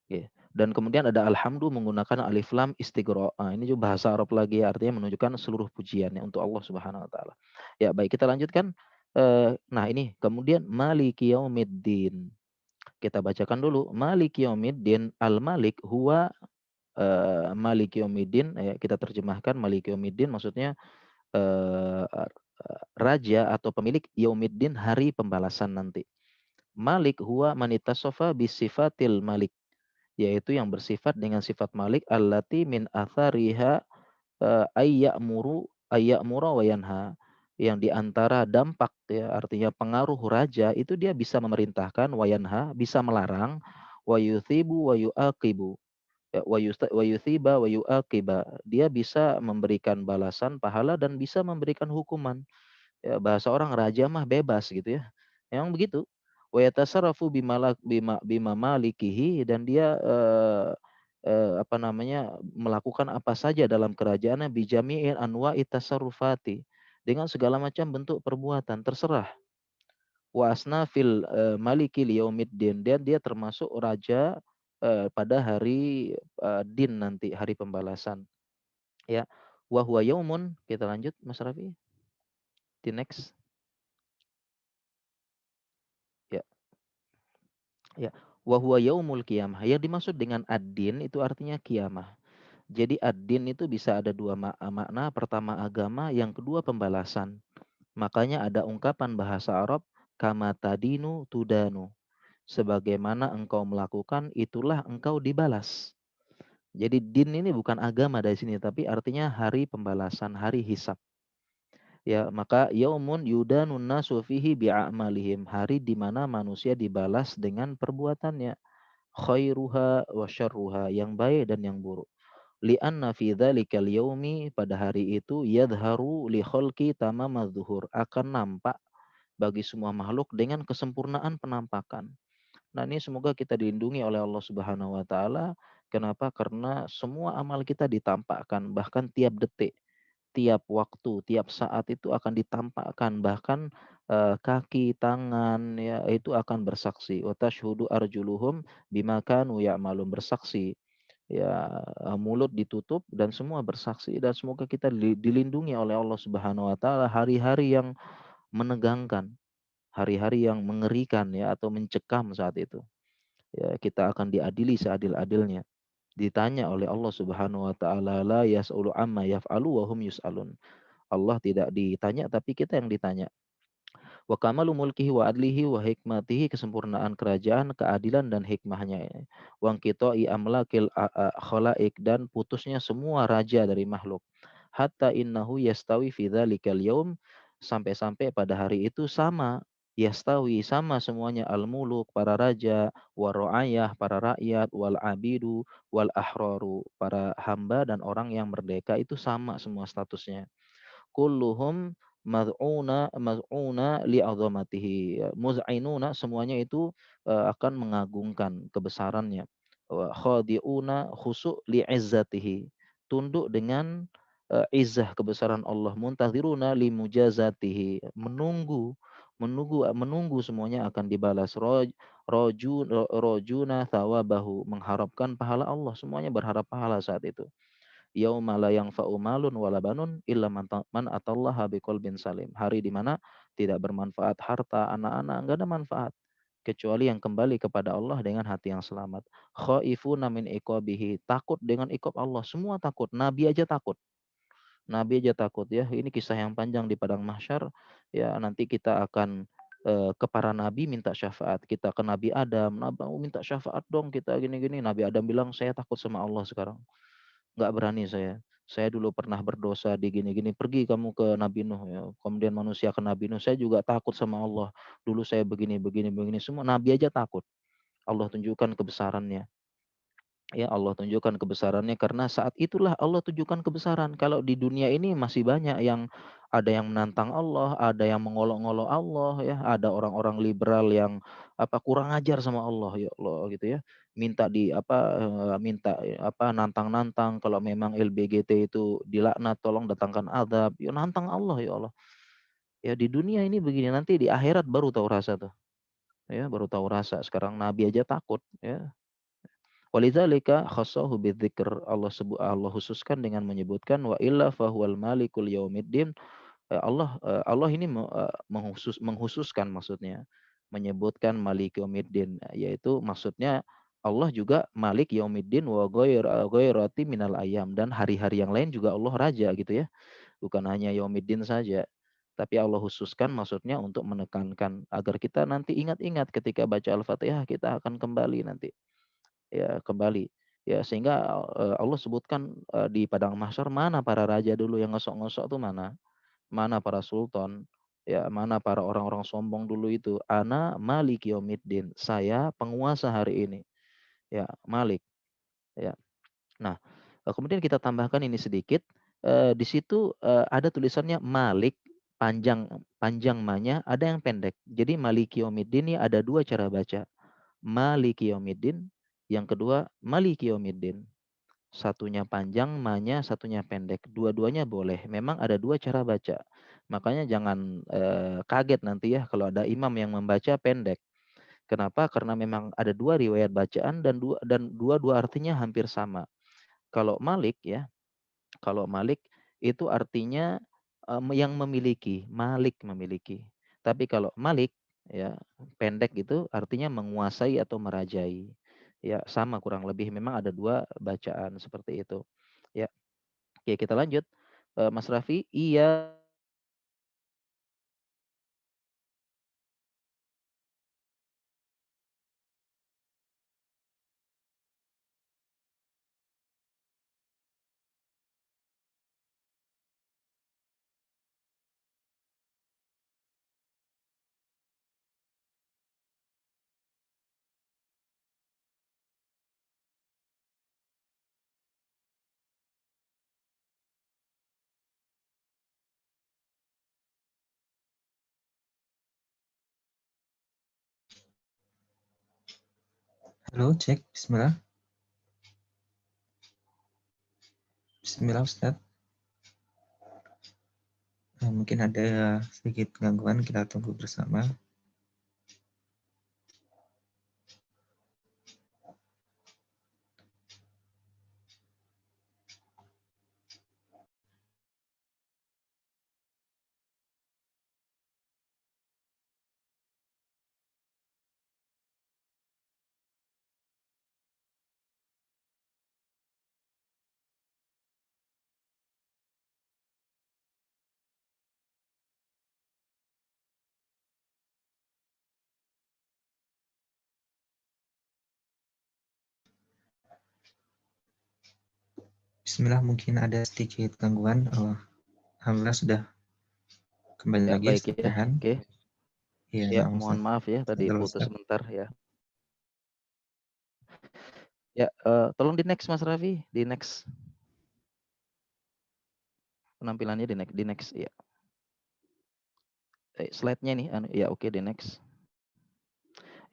Oke. Dan kemudian ada alhamdu menggunakan alif lam istighraq. Ini juga bahasa Arab lagi ya, artinya menunjukkan seluruh pujiannya untuk Allah Subhanahu wa taala. Ya, baik kita lanjutkan. Nah ini kemudian maliki yaumiddin. Kita bacakan dulu. Maliki yaumiddin, al-malik huwa maliki yaumiddin, ya, kita terjemahkan maliki yaumiddin maksudnya eh, raja atau pemilik yaumiddin, hari pembalasan nanti. Malik huwa manitasofa bisifatil malik, yaitu yang bersifat dengan sifat malik allati min athariha ayya'mura wa yanha, yang diantara dampak ya artinya pengaruh raja itu dia bisa memerintahkan, wa yanha bisa melarang, wa yuthibu wa yuaqibu, ya, wa yuthiba wa yuaqiba, dia bisa memberikan balasan pahala dan bisa memberikan hukuman. Ya, bahasa orang raja mah bebas gitu ya. Memang begitu. Wa yatasarrafu bima malikihi, dan dia apa namanya melakukan apa saja dalam kerajaannya bijami'in anwa'i tasarrufati, dengan segala macam bentuk perbuatan terserah. Wa asnafil maliki liyaumiddin, dan dia termasuk raja pada hari din nanti, hari pembalasan. Ya. Wa huwa yaumun, kita lanjut Mas Rafi di next. Ya. Ya, wa huwa yaumul qiyamah. Yang dimaksud dengan ad-din itu artinya kiamah. Jadi ad-din itu bisa ada dua makna. Pertama agama, yang kedua pembalasan. Makanya ada ungkapan bahasa Arab, kama tadinu tudanu. Sebagaimana engkau melakukan, itulah engkau dibalas. Jadi din ini bukan agama dari sini, tapi artinya hari pembalasan, hari hisab. Ya, maka yaumun yudanun nasu fihi bi'amalihim, hari di mana manusia dibalas dengan perbuatannya, khairuha wa syarruha, yang baik dan yang buruk. Li'anna fi dzalikal yaumi, pada hari itu, yadharu li khalqi tamamaz zuhur, akan nampak bagi semua makhluk dengan kesempurnaan penampakan. Nah, ini semoga kita dilindungi oleh Allah Subhanahu wa taala. Kenapa? Karena semua amal kita ditampakkan, bahkan tiap detik, tiap waktu, tiap saat itu akan ditampakkan, bahkan kaki, tangan ya itu akan bersaksi. Wa tashhudu arjuluhum bima kanu ya'malun, bersaksi. Ya, mulut ditutup dan semua bersaksi, dan semoga kita dilindungi oleh Allah Subhanahu wa taala hari-hari yang menegangkan, hari-hari yang mengerikan ya atau mencekam saat itu. Ya, kita akan diadili seadil-adilnya. Ditanya oleh Allah Subhanahu wa taala, la yas'ulu amma yaf'alu wa hum yus'alun. Allah tidak ditanya tapi kita yang ditanya. Wa kamalu mulkihi wa adlihi wa hikmatihi, kesempurnaan kerajaan, keadilan dan hikmahnya. Wa qita'i amlakil khalaik, dan putusnya semua raja dari makhluk. Hatta innahu yastawi fi dzalikal yaum, sampai-sampai pada hari itu sama, yastawi sama semuanya, al-muluk para raja, wa ru'ayah para rakyat, wal abidu wal ahraru para hamba dan orang yang merdeka, itu sama semua statusnya. Kulluhum maz'una li'azamatihi, muz'inuna, semuanya itu akan mengagungkan kebesarannya. Wa khadi'una khusu' li'izzatihi, tunduk dengan izzah kebesaran Allah. Muntaziruna limujazatihi, menunggu semuanya akan dibalas. Rojuna thawabahu, mengharapkan pahala Allah, semuanya berharap pahala saat itu. Yauma la yanfa'u malun wala banun illa man atallaha biqalbin salim. Hari di mana tidak bermanfaat harta, anak-anak, enggak ada manfaat kecuali yang kembali kepada Allah dengan hati yang selamat. Khaifuna min iqabihi, takut dengan iqab Allah. Semua takut, nabi aja takut. Nabi aja takut ya. Ini kisah yang panjang di padang mahsyar. Ya, nanti kita akan ke para nabi minta syafaat. Kita ke Nabi Adam, Nabi minta syafaat dong kita gini-gini. Nabi Adam bilang, saya takut sama Allah sekarang. Nggak berani saya. Saya dulu pernah berdosa di gini-gini. Pergi kamu ke Nabi Nuh ya. Kemudian manusia ke Nabi Nuh. Saya juga takut sama Allah. Dulu saya begini, begini, begini. Semua Nabi aja takut. Allah tunjukkan kebesarannya. Ya Allah tunjukkan kebesarannya karena saat itulah Allah tunjukkan kebesaran. Kalau di dunia ini masih banyak yang ada yang menantang Allah, ada yang mengolok-olok Allah ya, ada orang-orang liberal yang kurang ajar sama Allah ya Allah gitu ya. Minta di minta nantang-nantang kalau memang LBGT itu dilaknat tolong datangkan azab. Ya nantang Allah ya Allah. Ya di dunia ini begini nanti di akhirat baru tahu rasa tuh. Ya baru tahu rasa. Sekarang nabi aja takut ya. Walidzalika khassahu bidzikr, Allah khususkan dengan menyebutkan wa illa fahuwal malikul yaumiddin. Allah ini menghususkan maksudnya menyebutkan Malik Yaumiddin, yaitu maksudnya Allah juga Malik Yaumiddin wa ghairati minal ayam, dan hari-hari yang lain juga Allah raja gitu ya. Bukan hanya Yaumiddin saja. Tapi Allah khususkan maksudnya untuk menekankan agar kita nanti ingat-ingat ketika baca Al-Fatihah kita akan kembali nanti ya kembali ya sehingga Allah sebutkan di padang mahsyar mana para raja dulu yang ngosok-ngosok tuh mana mana para sultan ya mana para orang-orang sombong dulu itu ana malik yaumiddin, saya penguasa hari ini ya Malik ya. Nah kemudian kita tambahkan ini sedikit di situ ada tulisannya Malik panjang panjang manya ada yang pendek, jadi Malik yaumiddin ini ada dua cara baca. Maliki Yaumiddin. Yang kedua, Maliki Yaumiddin. Satunya panjang, ma-nya satunya pendek. Dua-duanya boleh. Memang ada dua cara baca. Makanya jangan kaget nanti ya kalau ada imam yang membaca pendek. Kenapa? Karena memang ada dua riwayat bacaan dan dua artinya hampir sama. Kalau Malik ya, kalau Malik itu artinya yang memiliki, Malik memiliki. Tapi kalau Malik ya pendek gitu artinya menguasai atau merajai. Ya sama kurang lebih memang ada dua bacaan seperti itu. Ya, oke kita lanjut. Mas Raffi, iya. Halo, cek. Bismillah. Bismillah, Ustaz. Mungkin ada sedikit gangguan, kita tunggu bersama. Bismillah, mungkin ada sedikit gangguan. Alhamdulillah sudah kembali Ya lagi, baik Ustaz ya. Rehan. Oke. Iya, Ya maaf, mohon Ustaz. maaf ya tadi Halo, putus Ustaz. sebentar ya. Ya tolong di next Mas Raffi, di next penampilannya di next ya. Slide-nya nih ya oke di next.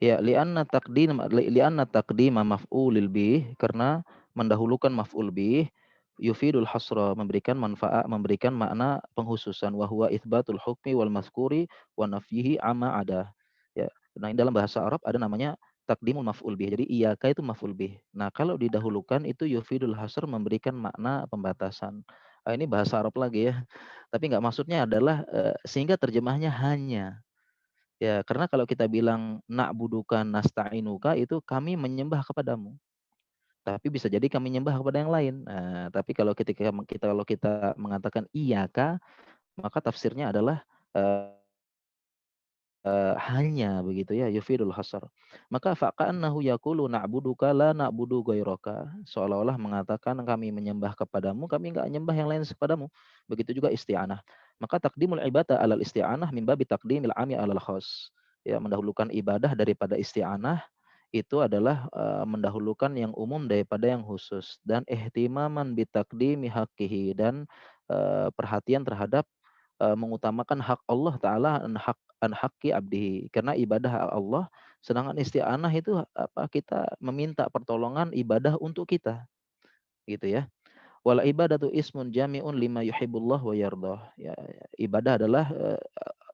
Ya, li'anna taqdima maf'ulil bih, karena mendahulukan maf'ul bih yufidul hasra, memberikan manfaat, memberikan makna penghususan, wa huwa itsbatul hukmi wal mazkuri wa nafyihi amma ada. Ya. Nah, dalam bahasa Arab ada namanya taqdimul maf'ul bih. Jadi iyyaka itu maf'ul bih. Nah, kalau didahulukan itu yufidul hasr, memberikan makna pembatasan. Ini bahasa Arab lagi ya. Tapi enggak maksudnya adalah sehingga terjemahnya hanya. Ya, karena kalau kita bilang na'buduka nasta'inuka itu kami menyembah kepadamu. Tapi bisa jadi kami menyembah kepada yang lain. Nah, tapi kalau kita mengatakan iyaka, maka tafsirnya adalah hanya begitu ya, yufidul hasar. Maka fa'ka'annahu yaqulu na'buduka la na'budu ghairaka. Seolah-olah mengatakan kami menyembah kepadamu, kami enggak menyembah yang lain kepadamu. Begitu juga isti'anah. Maka takdimul ibadah alal isti'anah min babi takdimil ami alal khas. Ya, mendahulukan ibadah daripada isti'anah itu adalah mendahulukan yang umum daripada yang khusus dan ihtimaman bitakdimi haqqihi dan perhatian terhadap mengutamakan hak Allah taala an haqqi abdihi karena ibadah Allah sedangkan isti'anah itu apa kita meminta pertolongan ibadah untuk kita gitu ya. Wal ibadatu ismun jami'un lima yuhibbullah wa yardah. Ya, ibadah adalah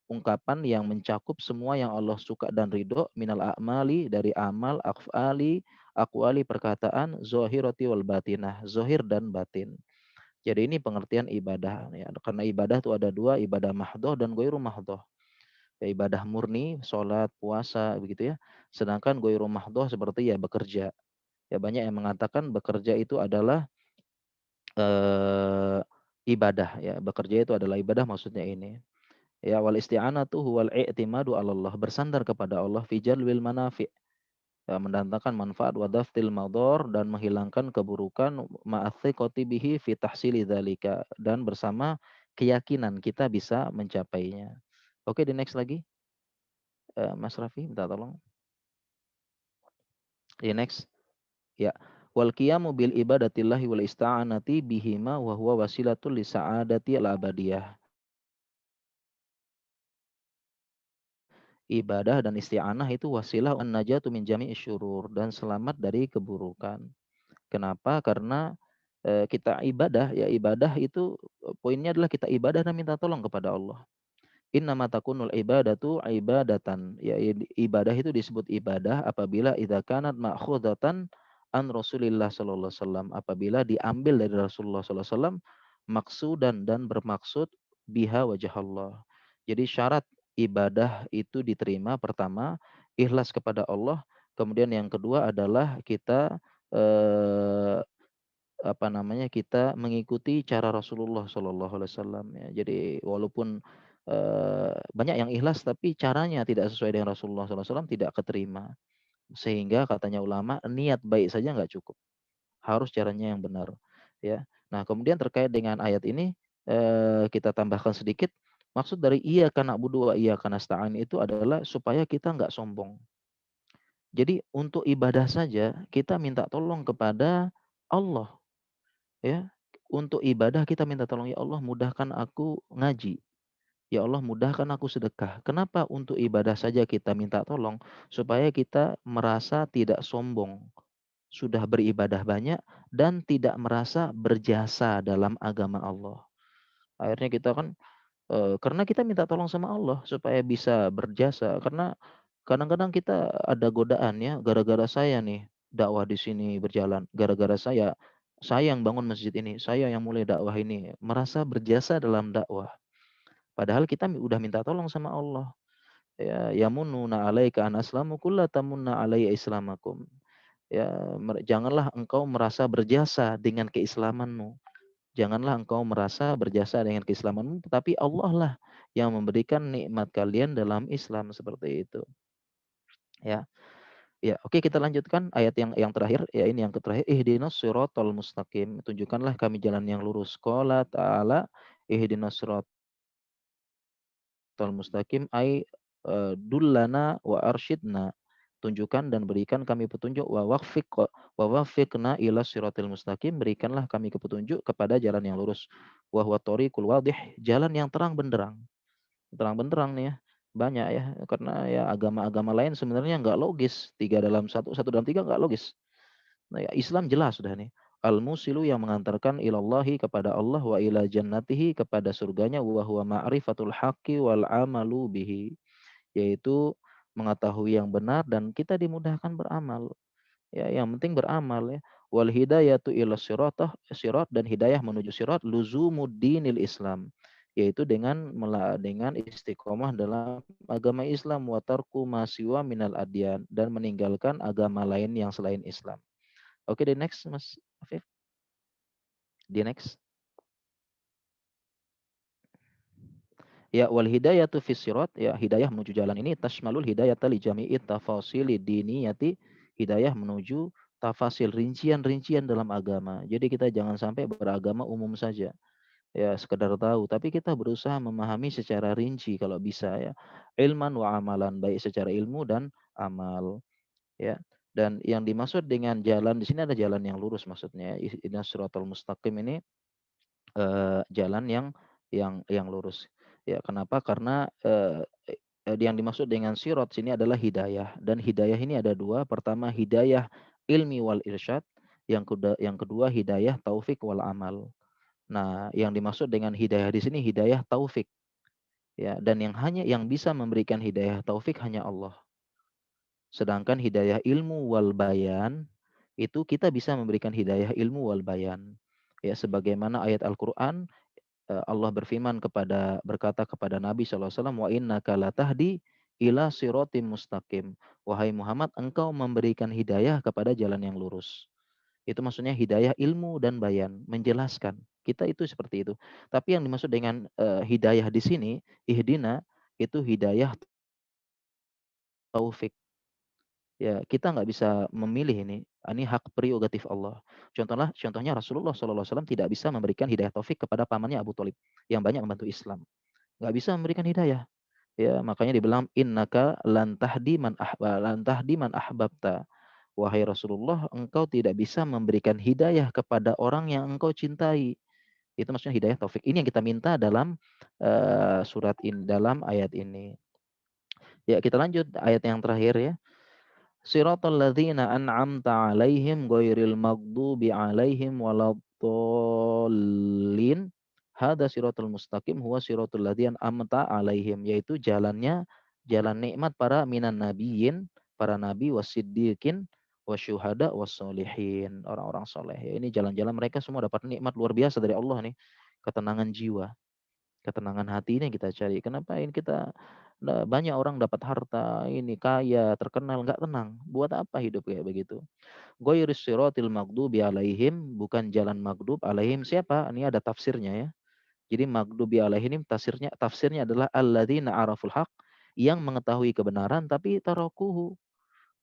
ungkapan yang mencakup semua yang Allah suka dan ridho minal a'mali dari amal, af'ali, aqwali perkataan, zahirati wal batinah, zahir dan batin. Jadi ini pengertian ibadah ya. Karena ibadah itu ada dua, ibadah mahdoh dan ghairu mahdoh. Ya, ibadah murni, sholat, puasa begitu ya. Sedangkan ghairu mahdoh seperti ya bekerja. Ya banyak yang mengatakan bekerja itu adalah eh, ibadah ya. Bekerja itu adalah ibadah maksudnya ini. Ya wal isti'anatu huwal i'timadu 'ala Allah, bersandar kepada Allah fi jalbil manafi', ya, mendatangkan manfaat wa daftil mador dan menghilangkan keburukan ma'athiqati bihi fi tahsili dzalika dan bersama keyakinan kita bisa mencapainya. Oke, di next lagi. Mas Raffi minta tolong. Di next. Ya. Wal qiyamu bil ibadatillahi wal ista'anati bihima wa huwa wasilatul li sa'adati al abadiyah. Ibadah dan isti'anah itu wasilah an najatu min jami'i syurur dan selamat dari keburukan. Kenapa? Karena kita ibadah, ya ibadah itu poinnya adalah kita ibadah dan minta tolong kepada Allah. Innama takunul ibadatu ibadatan. Ya ibadah itu disebut ibadah apabila idza kanat ma'khudatan an Rasulillah sallallahu alaihi wasallam. Apabila diambil dari Rasulullah sallallahu alaihi wasallam maksudan dan bermaksud biha wajah Allah. Jadi syarat ibadah itu diterima pertama ikhlas kepada Allah, kemudian yang kedua adalah kita eh, apa namanya, kita mengikuti cara Rasulullah Shallallahu Alaihi Wasallam ya. Jadi walaupun banyak yang ikhlas tapi caranya tidak sesuai dengan Rasulullah SAW tidak keterima. Sehingga katanya ulama niat baik saja nggak cukup, harus caranya yang benar ya. Nah kemudian terkait dengan ayat ini kita tambahkan sedikit. Maksud dari iya karena budu iya karena staan itu adalah supaya kita nggak sombong. Jadi untuk ibadah saja kita minta tolong kepada Allah ya. Untuk ibadah kita minta tolong, ya Allah mudahkan aku ngaji, ya Allah mudahkan aku sedekah. Kenapa untuk ibadah saja kita minta tolong? Supaya kita merasa tidak sombong, sudah beribadah banyak dan tidak merasa berjasa dalam agama Allah. Akhirnya kita kan karena kita minta tolong sama Allah supaya bisa berjasa. Karena kadang-kadang kita ada godaan ya, gara-gara saya nih dakwah di sini berjalan, gara-gara saya yang bangun masjid ini, saya yang mulai dakwah ini, merasa berjasa dalam dakwah. Padahal kita udah minta tolong sama Allah. Ya, yamununa alaika an aslamu kulla tamunna alayya islamakum. Ya, janganlah engkau merasa berjasa dengan keislamanmu. Janganlah engkau merasa berjasa dengan keislamanmu, tetapi Allah lah yang memberikan nikmat kalian dalam Islam seperti itu. Ya. Ya, oke kita lanjutkan ayat yang terakhir ya ini yang terakhir ihdinas siratal mustaqim, tunjukkanlah kami jalan yang lurus. Qala ta'ala ihdinas siratal mustaqim ai dullana wa arsyidna, tunjukkan dan berikan kami petunjuk wa waffiqna ila siratal mustaqim, berikanlah kami petunjuk kepada jalan yang lurus. Wa huwa thoriqul wadih, jalan yang terang benderang. Terang benderang nih ya. Banyak ya, karena ya agama-agama lain sebenarnya nggak logis. Tiga dalam satu, satu dalam tiga nggak logis. Nah, ya, Islam jelas sudah nih. Al-musilu yang mengantarkan ilallahi kepada Allah wa ila jannatihi kepada surganya wa huwa ma'rifatul haqqi wal amalu bihi, yaitu mengetahui yang benar dan kita dimudahkan beramal. Ya, yang penting beramal ya. Wal hidayatu ila sirat dan hidayah menuju sirat luzumuddinil Islam. yaitu dengan istiqomah dalam agama Islam, wa tarku ma siwa minal adyan, dan meninggalkan agama lain yang selain Islam. Oke, the next Mas Afif. The next. Ya, wal hidayatu fis sirat, ya hidayah menuju jalan ini tasmalul hidayata li jami'i tafasili diniyati, hidayah menuju tafasil rincian-rincian dalam agama. Jadi kita jangan sampai beragama umum saja. Ya, sekedar tahu, tapi kita berusaha memahami secara rinci kalau bisa ya. Ilman wa amalan, baik secara ilmu dan amal, ya. Dan yang dimaksud dengan jalan di sini ada jalan yang lurus maksudnya. Ihdinas siratal mustaqim ini jalan yang lurus. Ya, kenapa? Karena yang dimaksud dengan sirat sini adalah hidayah, dan hidayah ini ada dua. Pertama hidayah ilmi wal irsyad, yang kedua hidayah taufik wal amal. Nah, yang dimaksud dengan hidayah di sini hidayah taufik, ya, dan yang bisa memberikan hidayah taufik hanya Allah. Sedangkan hidayah ilmu wal bayan itu kita bisa memberikan hidayah ilmu wal bayan. Ya, sebagaimana ayat Al-Qur'an, Allah berkata kepada Nabi SAW, wa innaka latahdi ila siratim mustaqim. Wahai Muhammad, engkau memberikan hidayah kepada jalan yang lurus. Itu maksudnya hidayah ilmu dan bayan, menjelaskan. Kita itu seperti itu. Tapi yang dimaksud dengan hidayah di sini, ihdina, itu hidayah taufik. Ya, kita nggak bisa memilih ini. Ini hak prerogatif Allah. Contohnya Rasulullah SAW tidak bisa memberikan hidayah taufik kepada pamannya Abu Thalib yang banyak membantu Islam. Nggak bisa memberikan hidayah. Ya, makanya dibilang innaka lan tahdi man ahbabta. Wahai Rasulullah, engkau tidak bisa memberikan hidayah kepada orang yang engkau cintai. Itu maksudnya hidayah taufik. Ini yang kita minta dalam surat ini, dalam ayat ini. Ya, kita lanjut ayat yang terakhir ya. Siratal ladzina an'amta 'alaihim ghairil maghdubi 'alaihim waladdallin. Hada siratal mustaqim huwa siratal ladzina an'amta 'alaihim, yaitu jalan nikmat para minan nabiyyin, para nabi, wasiddiqin, wasyuhada, wassolihin, orang-orang soleh. Ya, ini jalan-jalan mereka semua dapat nikmat luar biasa dari Allah nih. Ketenangan jiwa, ketenangan hati ini yang kita cari. Kenapa ini kita banyak orang dapat harta, ini kaya, terkenal, nggak tenang. Buat apa hidup kayak begitu? Ghoiris siratil maghdubi alaihim, bukan jalan maghdub alaihim siapa? Ini ada tafsirnya ya. Jadi maghdubi alaihim tafsirnya adalah alladzina araful haq, yang mengetahui kebenaran tapi tarakuhu,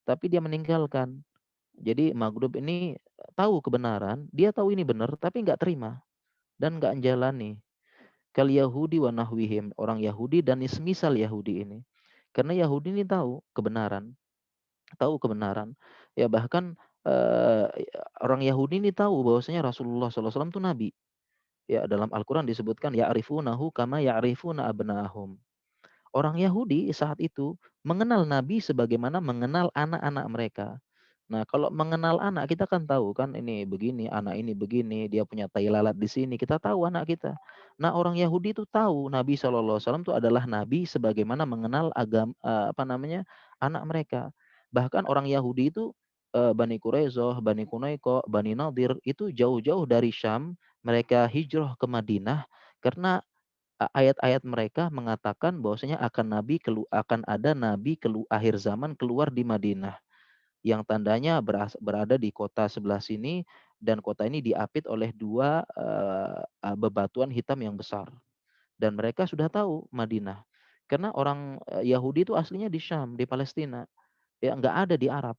tapi dia meninggalkan. Jadi maghdub ini tahu kebenaran, dia tahu ini benar tapi nggak terima dan nggak menjalani. Kal Yahudi wa nahwihim, orang Yahudi dan semisal Yahudi ini. Karena Yahudi ini tahu kebenaran. Ya bahkan orang Yahudi ini tahu bahwasanya Rasulullah SAW itu nabi. Ya, dalam Al-Qur'an disebutkan ya'rifunahu kama ya'rifuna abna'ahum. Orang Yahudi saat itu mengenal nabi sebagaimana mengenal anak-anak mereka. Nah, kalau mengenal anak, kita kan tahu kan ini begini, anak ini begini, dia punya tai lalat di sini, kita tahu anak kita. Nah, orang Yahudi itu tahu Nabi SAW itu adalah nabi sebagaimana mengenal apa namanya, anak mereka. Bahkan orang Yahudi itu Bani Quraisyah, Bani Qunaiqa, Bani Nadir itu jauh-jauh dari Syam, mereka hijrah ke Madinah karena ayat-ayat mereka mengatakan bahwasanya akan ada nabi akhir zaman keluar di Madinah, yang tandanya berada di kota sebelah sini, dan kota ini diapit oleh dua bebatuan hitam yang besar. Dan mereka sudah tahu Madinah. Karena orang Yahudi itu aslinya di Syam, di Palestina. Ya, nggak ada di Arab.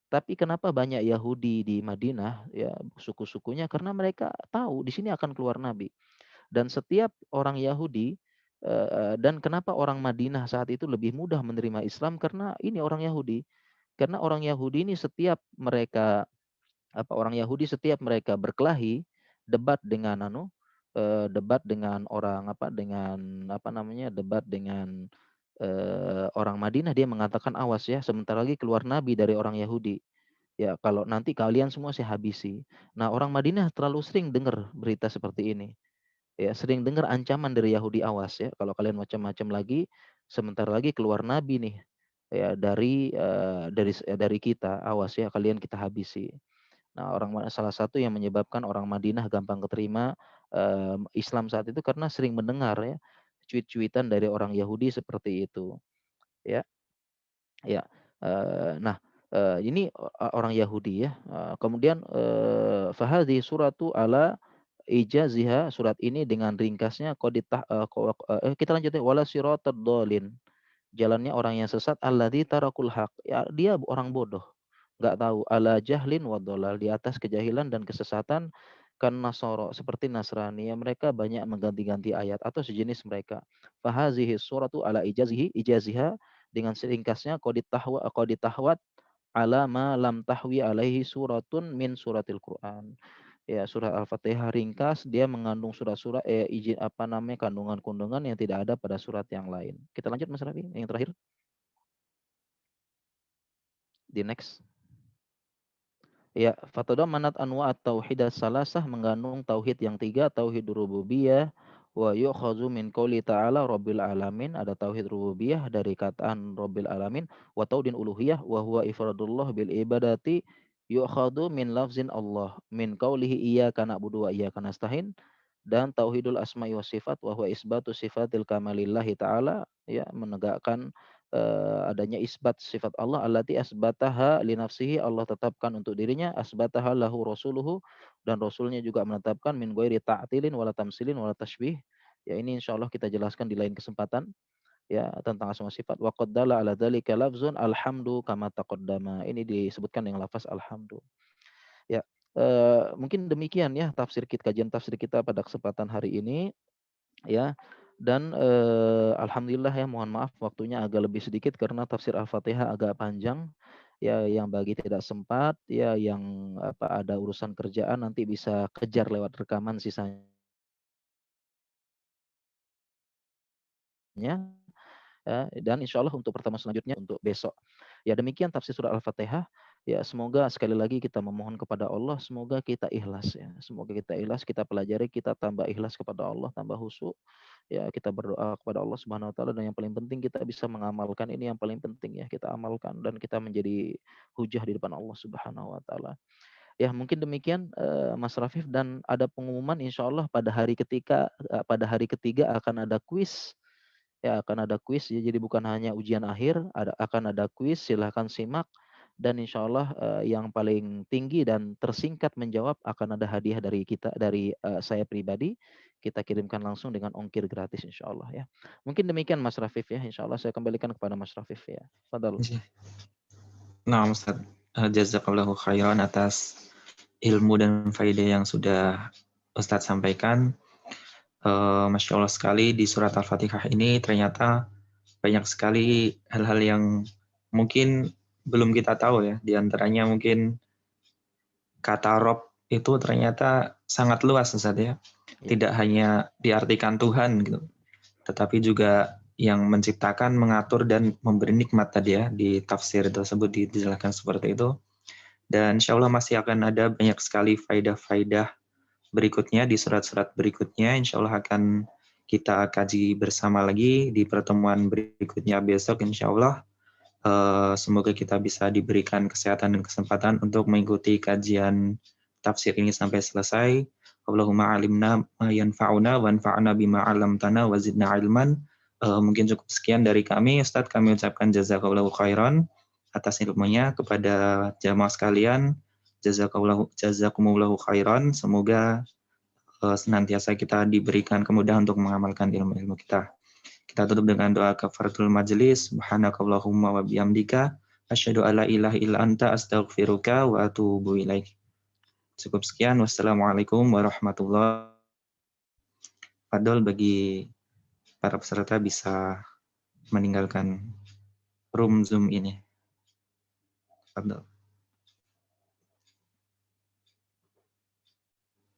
Tapi kenapa banyak Yahudi di Madinah? Ya, suku-sukunya karena mereka tahu di sini akan keluar nabi. Dan setiap orang Yahudi dan kenapa orang Madinah saat itu lebih mudah menerima Islam, karena ini orang Yahudi. Karena orang Yahudi ini orang Yahudi setiap mereka berkelahi, debat dengan debat dengan orang apa namanya, debat dengan orang Madinah, dia mengatakan awas ya, sebentar lagi keluar nabi dari orang Yahudi. Ya, kalau nanti kalian semua saya habisi. Nah, orang Madinah terlalu sering dengar berita seperti ini. Ya, sering dengar ancaman dari Yahudi, awas ya, kalau kalian macam-macam lagi, sebentar lagi keluar nabi nih. Ya, dari kita, awas ya, kalian kita habisi. Nah, salah satu yang menyebabkan orang Madinah gampang keterima Islam saat itu karena sering mendengar ya cuit-cuitan dari orang Yahudi seperti itu. Ya, ya. Nah, ini orang Yahudi ya. Kemudian fahadhi suratu ala ijaziha, surat ini dengan ringkasnya kita lanjut ya, wala siratal dhalin, jalannya orang yang sesat, alladzi tarakul haq, ya dia orang bodoh, nggak tahu, ala jahlin wa dhalal, di atas kejahilan dan kesesatan, kan nasoro, seperti Nasrani ya, mereka banyak mengganti-ganti ayat atau sejenis mereka. Fahazihi suratu ala ijaziha, dengan seringkasnya qaditahwat ala ma lam tahwi alaihi suratun min suratil Quran. Ya, surat Al-Fatihah ringkas, dia mengandung surat-surat izin apa namanya, kandungan-kandungan yang tidak ada pada surat yang lain. Kita lanjut Mas Rafi, yang terakhir di next. Ya, fatadammanat anwa at-tauhid salasah, mengandung tauhid yang tiga, tauhid rububiyah, wa yu'khazu min qouli ta'ala rabbil alamin, ada tauhid rububiyah dari kataan rabbil alamin, wa tauhid uluhiyah wa huwa ifradullah bil ibadati, yu'khadu min lafzin Allah, min qaulihi iyyaka na'budu wa iyyaka nasta'in, dan tauhidul asma'i wa sifat wa huwa isbatu sifatil kamalillahi ta'ala, ya menegakkan adanya isbat sifat Allah, allati asbataha li nafsihi, Allah tetapkan untuk dirinya, asbataha lahu rasuluhu, dan rasulnya juga menetapkan, min ghairi ta'tilin wala tamsilin wala tashbih. Ya, ini insyaallah kita jelaskan di lain kesempatan ya tentang asma sifat. Wa qaddala ala dzalika lafzun alhamdu kama taqaddama. Ini disebutkan dengan lafaz alhamdu. Ya, mungkin demikian ya kajian tafsir kita pada kesempatan hari ini ya. Dan alhamdulillah ya, mohon maaf waktunya agak lebih sedikit karena tafsir Al-Fatihah agak panjang. Ya, yang bagi tidak sempat, ya yang ada urusan kerjaan nanti bisa kejar lewat rekaman sisanya. Dan insya Allah untuk pertemuan selanjutnya untuk besok. Ya, demikian tafsir surah Al-Fatihah. Ya, semoga sekali lagi kita memohon kepada Allah, semoga kita ikhlas ya. Semoga kita ikhlas, kita pelajari, kita tambah ikhlas kepada Allah, tambah khusyuk. Ya, kita berdoa kepada Allah Subhanahu wa taala, dan yang paling penting kita bisa mengamalkan, ini yang paling penting ya, kita amalkan dan kita menjadi hujah di depan Allah Subhanahu wa taala. Ya, mungkin demikian Mas Rafif, dan ada pengumuman insya Allah pada hari ketiga akan ada kuis. Ya, akan ada kuis ya, jadi bukan hanya ujian akhir, akan ada kuis, silahkan simak, dan insya Allah yang paling tinggi dan tersingkat menjawab akan ada hadiah dari kita, dari saya pribadi, kita kirimkan langsung dengan ongkir gratis insya Allah ya. Mungkin demikian Mas Rafif ya, insya Allah saya kembalikan kepada Mas Rafif ya. Fadal. Nah, Ustaz, jazakallahu khairan atas ilmu dan faedah yang sudah Ustadz sampaikan. Masya Allah sekali, di surat Al-Fatihah ini ternyata banyak sekali hal-hal yang mungkin belum kita tahu ya. Di antaranya mungkin kata Rob itu ternyata sangat luas Ustaz ya. Tidak hanya diartikan Tuhan gitu, tetapi juga yang menciptakan, mengatur, dan memberi nikmat tadi ya, di tafsir tersebut dijelaskan seperti itu. Dan insya Allah masih akan ada banyak sekali faidah-faidah berikutnya di surat-surat berikutnya. Insya Allah akan kita kaji bersama lagi di pertemuan berikutnya besok insya Allah. Semoga kita bisa diberikan kesehatan dan kesempatan untuk mengikuti kajian tafsir ini sampai selesai. Allahumma alimna ma yanfa'una wanfa'na bima 'allamtana wa zidna ilman. Mungkin cukup sekian dari kami. Ustadz, kami ucapkan jazakallahu khairan atas ilmunya. Kepada jamaah sekalian, jazakumullahu khairan. Semoga senantiasa kita diberikan kemudahan untuk mengamalkan ilmu-ilmu kita. Kita tutup dengan doa kafaratul majelis. Subhanakallahumma wa bihamdika asyhadu alla ilaha illa anta astaghfiruka wa atubu ilaik. Cukup sekian. Wassalamualaikum warahmatullahi wabarakatuh. Fadol, bagi para peserta bisa meninggalkan room Zoom ini. Fadol.